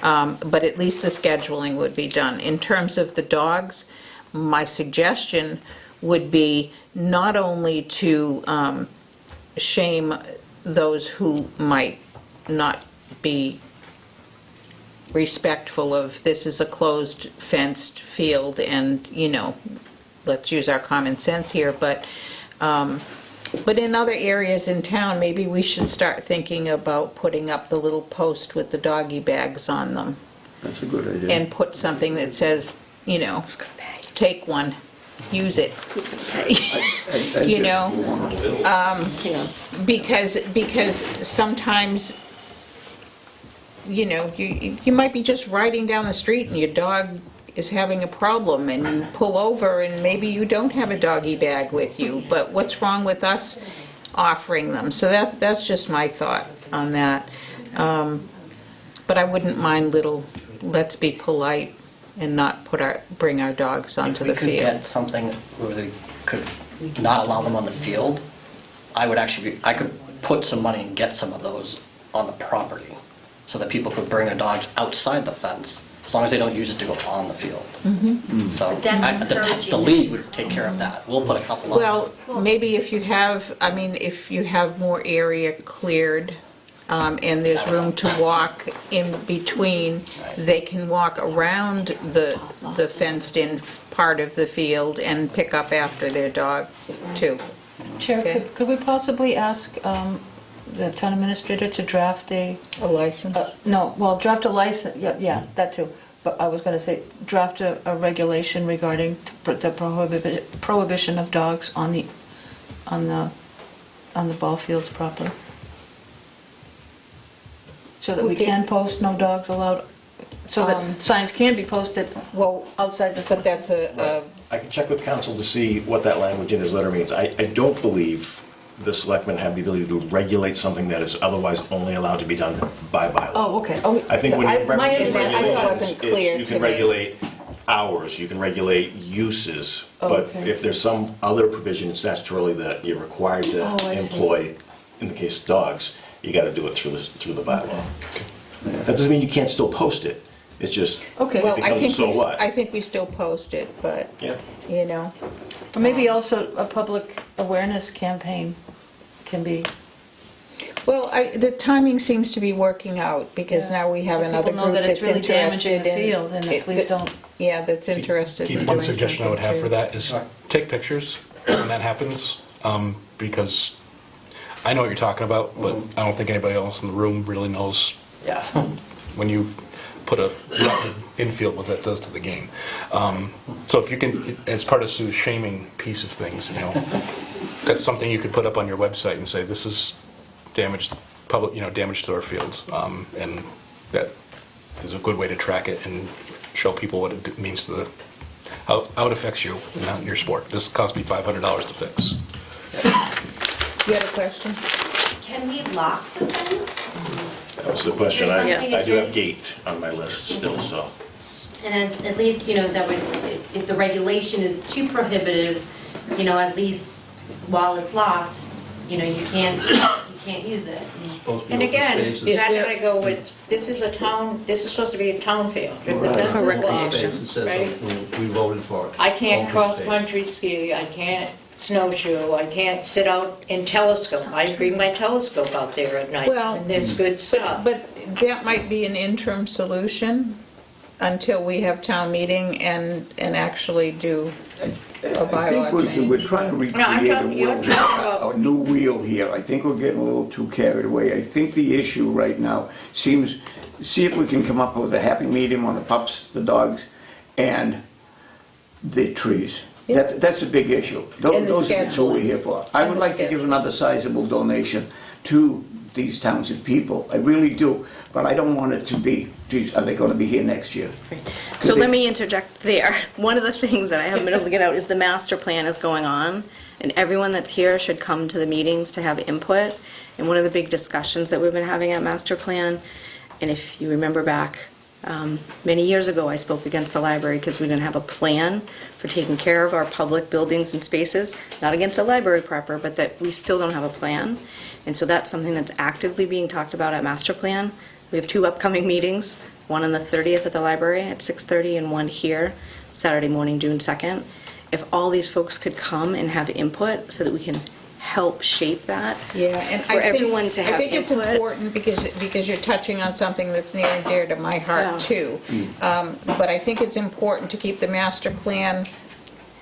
A: But at least the scheduling would be done. In terms of the dogs, my suggestion would be not only to shame those who might not be respectful of this is a closed fenced field and, let's use our common sense here, but in other areas in town, maybe we should start thinking about putting up the little post with the doggy bags on them
E: that's a good idea.
A: and put something that says, take one, use it.
F: Who's going to pay?
E: I
A: you
E: just
A: know,
E: want-
F: Yeah.
A: Because sometimes, you might be just riding down the street and your dog is having a problem and you pull over and maybe you don't have a doggy bag with you, but what's wrong with us offering them? So that's just my thought on that. But I wouldn't mind little, let's be polite and not bring our dogs onto the
C: If we could
A: field.
C: get something where they could not allow them on the field, I could put some money and get some of those on the property so that people could bring their dogs outside the fence, as long as they don't use it to go on the field. So
M: That's
C: the
M: encouraging.
C: league would take care of that. We'll put a couple on.
A: Well, maybe if you have more area cleared, and there's room to walk in between, they can walk around the fenced-in part of the field and pick up after their dog, too.
B: Chair,
A: Okay.
B: could we possibly ask the town administrator to draft a,
A: A license?
B: draft a license, yeah, that too. But I was going to say, draft a regulation regarding the prohibition of dogs on the ball fields proper. So that we can post no dogs allowed, so that signs can be posted
A: Well,
B: outside the.
A: but that's
D: I can check with council to see what that language in his letter means. I don't believe the selectmen have the ability to regulate something that is otherwise only allowed to be done by bylaw.
B: Oh, okay.
D: I think when you
B: My
D: reference
B: understanding-
A: I
D: regulations,
A: wasn't clear
D: you
A: to
D: can
A: me.
D: regulate hours, you can regulate uses, but
B: Okay.
D: if there's some other provision statutorily that you're required to
B: Oh, I see.
D: employ, in the case of dogs, you gotta do it through the bylaw. That doesn't mean you can't still post it, it's just,
B: Okay.
D: it
A: Well,
D: becomes so what?
A: I think we still post it, but,
D: Yeah.
A: you know,
B: Or maybe also a public awareness campaign can be,
A: well, the timing seems to be working out, because
B: Yeah.
A: now we have
B: Let
A: another
B: people know
A: group
B: that it's
A: that's
B: really damaging
A: interested
B: the
A: in...
B: field and that please don't.
A: Yeah, that's interested in
J: Keith,
A: doing
J: one
A: something
J: suggestion I would have for
A: too.
J: that is take pictures when that happens, because I know what you're talking about, but I don't think anybody else in the room really knows
B: Yeah.
J: when you put a infield, what that does to the game. So if you can, as part of Sue's shaming piece of things, you know, that's something you could put up on your website and say, this is damage, public, you know, damage to our fields. And that is a good way to track it and show people what it means to the, how it affects you and your sport. This cost me $500 to fix.
A: You had a question?
M: Can we lock the fence?
D: That was the question.
F: Yes.
D: I do have gate on my list still, so.
M: And at least, you know, that would, if the regulation is too prohibitive, you know, at least while it's locked, you know, you can't use it.
K: Supposed to be
I: And
K: open
I: again,
K: spaces.
I: that's gonna go with, this is a town, this is supposed to be a town field. If the
K: Right.
I: fence
F: For
I: is locked,
F: recreation.
K: Spaces says
I: right?
K: we voted for it.
I: I can't
K: Open
I: cross-country ski, I can't snowshoe, I can't sit out and telescope. I bring my telescope out there at night,
A: Well,
I: and there's good stuff.
A: But that might be an interim solution until we have town meeting and actually do a
E: I think
A: bylaw
E: we're
A: change.
E: trying to
I: No, I'm
E: recreate a
I: talking- you're
E: wheel,
I: talking about-
E: a new wheel here. I think we're getting a little too carried away. I think the issue right now seems, see if we can come up with a happy medium on the pups, the dogs, and the trees.
A: Yeah.
E: That's a big issue.
A: And the
E: Those are the two we're
A: scheduling.
E: here for. I
A: And
E: would
A: the
E: like to give
A: scheduling.
E: another sizable donation to these Townsend people. I really do, but I don't want it to be, geez, are they gonna be here next year?
F: So let me interject there. One of the things that I haven't been able to get out is the master plan is going on, and everyone that's here should come to the meetings to have input. And one of the big discussions that we've been having at master plan, and if you remember back, many years ago, I spoke against the library because we didn't have a plan for taking care of our public buildings and spaces, not against the library proper, but that we still don't have a plan. And so that's something that's actively being talked about at master plan. We have 2 upcoming meetings, one on the 30th at the library at 6:30 and one here, Saturday morning, June 2nd. If all these folks could come and have input so that we can help shape that.
A: Yeah, and
F: For
A: I think,
F: everyone to have
A: I think it's
F: input.
A: important because you're touching on something that's near and dear to my
F: Yeah.
A: heart too. But I think it's important to keep the master plan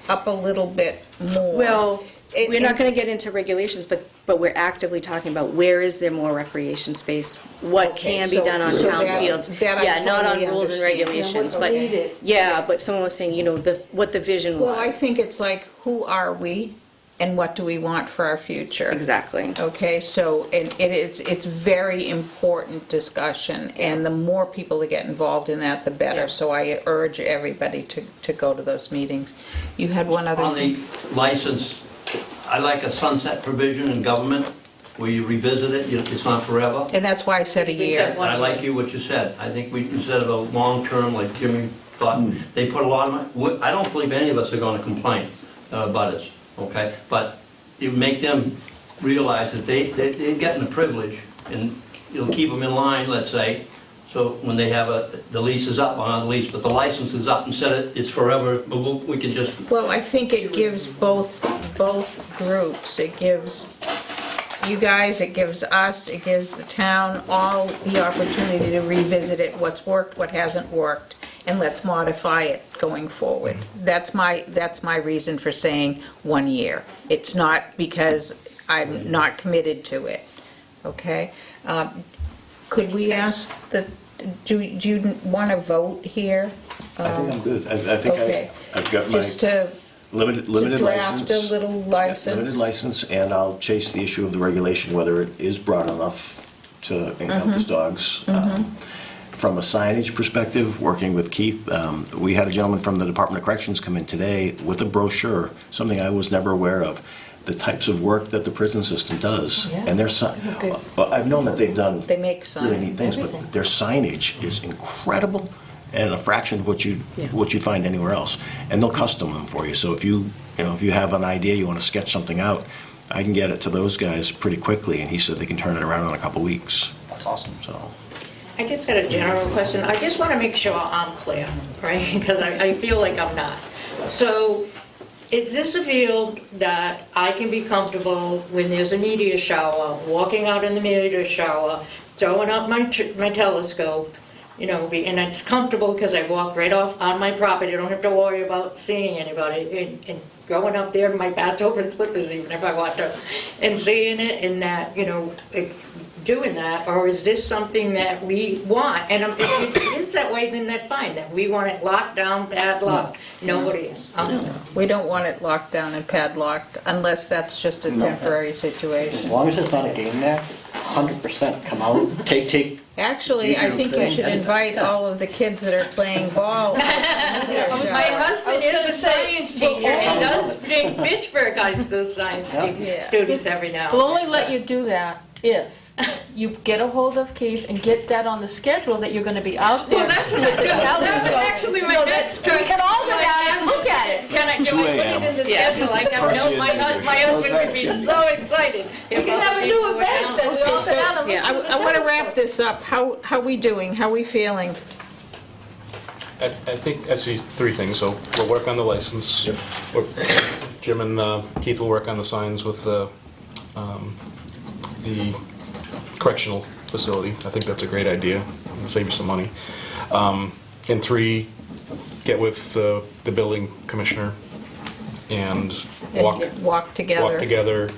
A: up a little bit more.
F: Well,
A: It-
F: we're not
A: it-
F: going to get into regulations, but we're actively talking about where is there more recreation space? What
A: Okay,
F: can be
A: so-
F: on
A: so
F: town
A: that-
F: fields?
A: that I
F: Yeah, not on
A: totally
F: rules and
A: understand.
F: regulations,
B: Yeah,
F: but,
B: read it.
F: yeah, but someone was saying, you know, what the vision was.
A: Well, I think it's like, who are we and what do we want for our future?
F: Exactly.
A: Okay, so it's very important discussion, and the more people that get involved in that, the better. So I urge everybody to go to those meetings. You had one other
K: On the
A: thing?
K: license, I like a sunset provision in government where you revisit it, it's not forever.
A: And that's why I said a
I: We
A: year.
I: said one
K: I like you, what you said. I think instead of a long-term, like Jimmy thought, they put a lot of money, I don't believe any of us are gonna complain, about it, okay? But you make them realize that they're getting a privilege, and you'll keep them in line, let's say, so when they have the lease is up, on the lease, but the license is up, instead of it's forever, we can just,
A: Well, I think it gives both groups. It gives you guys, it gives us, it gives the town all the opportunity to revisit it, what's worked, what hasn't worked, and let's modify it going forward. That's my reason for saying 1 year. It's not because I'm not committed to it, okay? Could we ask do you want to vote here?
D: I think I'm good. I think
A: Okay.
D: I've got my
A: Just to
D: limited
A: draft
D: license.
A: a little license?
D: Limited license, and I'll chase the issue of the regulation, whether it is broad enough to encompass dogs. From a signage perspective, working with Keith, we had a gentleman from the Department of Corrections come in today with a brochure, something I was never aware of, the types of work that the prison system does.
A: Yeah.
D: And their well, I've known that they've done
A: They make
D: really
A: signs,
D: neat things, but
A: everything.
D: their signage is incredible, and a fraction of what you'd find anywhere else. And they'll custom them for you. So if you have an idea, you want to sketch something out, I can get it to those guys pretty quickly, and he said they can turn it around in a couple weeks.
C: That's awesome.
D: So,
I: I just got a general question. I just want to make sure I'm clear, right? Because I feel like I'm not. So is this a field that I can be comfortable when there's a meteor shower, walking out in the meteor shower, throwing up my telescope, and it's comfortable because I walk right off on my property. I don't have to worry about seeing anybody and going up there in my bathrobe and slippers even if I want to, and seeing it and that, it's doing that, or is this something that we want? And if it is that way, then that's fine, that we want it locked down, padlocked, nobody.
A: We don't want it locked down and padlocked unless that's just a temporary
C: As
A: situation.
C: long as it's not a game there, 100% come out, take.
A: Actually, I think you should invite all of the kids that are playing ball.
I: My husband is a science teacher and does bring Pittsburgh High School science
A: Yeah.
I: students every now and
B: We'll
I: then.
B: only let you do that if you get a hold of Keith and get that on the schedule that you're gonna be out there.
I: Well, that's what that was actually my
B: So
I: next
B: that we can all go down and look at it.
I: Can I, do
D: 2
I: I put
D: a.m.
I: it in the schedule? Like, I know my husband would be so excited.
B: We can have a new event that we all sit down and look
A: Yeah,
B: at the
A: I want to
B: telescope.
A: wrap this up. How we doing? How we feeling?
J: I think I see three things, so we'll work on the license. Jim and Keith will work on the signs with the correctional facility. I think that's a great idea, it'll save you some money. And 3, get with the building commissioner and walk together,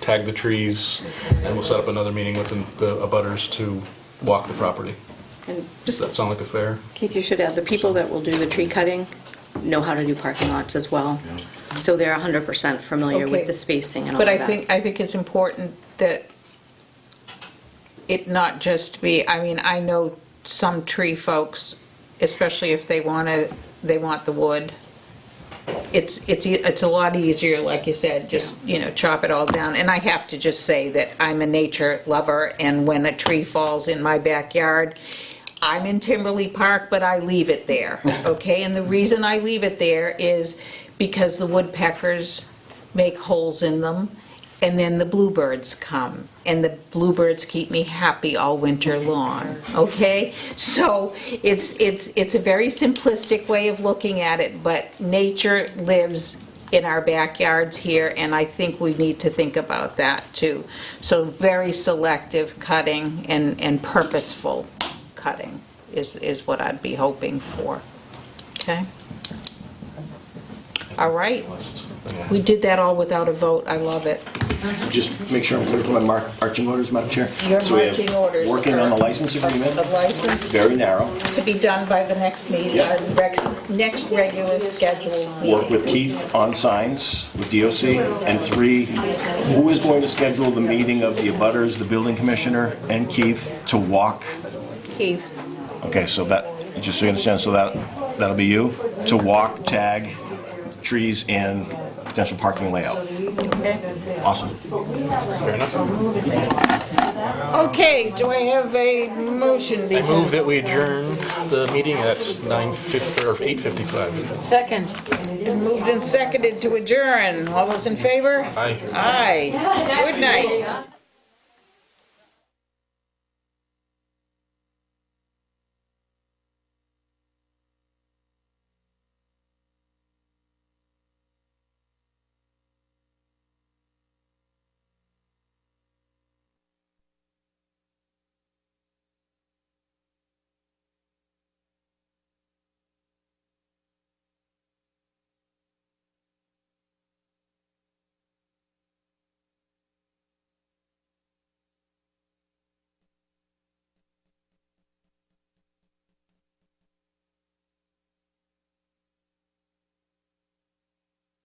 J: tag the trees, and we'll set up another meeting with the abutters to walk the property.
F: And
J: Does that sound like a fair?
F: Keith, you should add, the people that will do the tree cutting know how to do parking lots as well. So they're 100% familiar
A: Okay.
F: with the spacing and all
A: But
F: of
A: I
F: that.
A: think it's important that it not just be, I know some tree folks, especially if they want the wood, it's a lot easier, like you said, just, chop it all down. And I have to just say that I'm a nature lover, and when a tree falls in my backyard, I'm in Timberley Park, but I leave it there, okay? And the reason I leave it there is because the woodpeckers make holes in them, and then the bluebirds come, and the bluebirds keep me happy all winter long, okay? So it's a very simplistic way of looking at it, but nature lives in our backyards here, and I think we need to think about that too. So very selective cutting and purposeful cutting is what I'd be hoping for, okay? All right. We did that all without a vote. I love it.
D: just make sure I'm clear to my marching orders, Madam Chair.
A: Your
D: So we have
A: marching orders
D: working on the
A: are-
D: license agreement,
A: The license
D: very narrow.
A: to be done by the next meeting,
D: Yep.
A: next regular scheduled
D: Work
A: meeting.
D: with Keith on signs with DOC. And 3, who is going to schedule the meeting of the abutters, the building commissioner, and Keith to walk?
A: Keith,
D: Okay, so that, just so you understand, so that'll be you, to walk, tag, trees, and potential parking layout.
A: okay?
D: Awesome.
J: Fair enough.
A: Okay, do I have a motion?
J: I move that we adjourn the meeting at 9:50 or 8:55.
B: Second.
A: Moved and seconded to adjourn. All those in favor?
J: Aye.
A: Aye. Good night.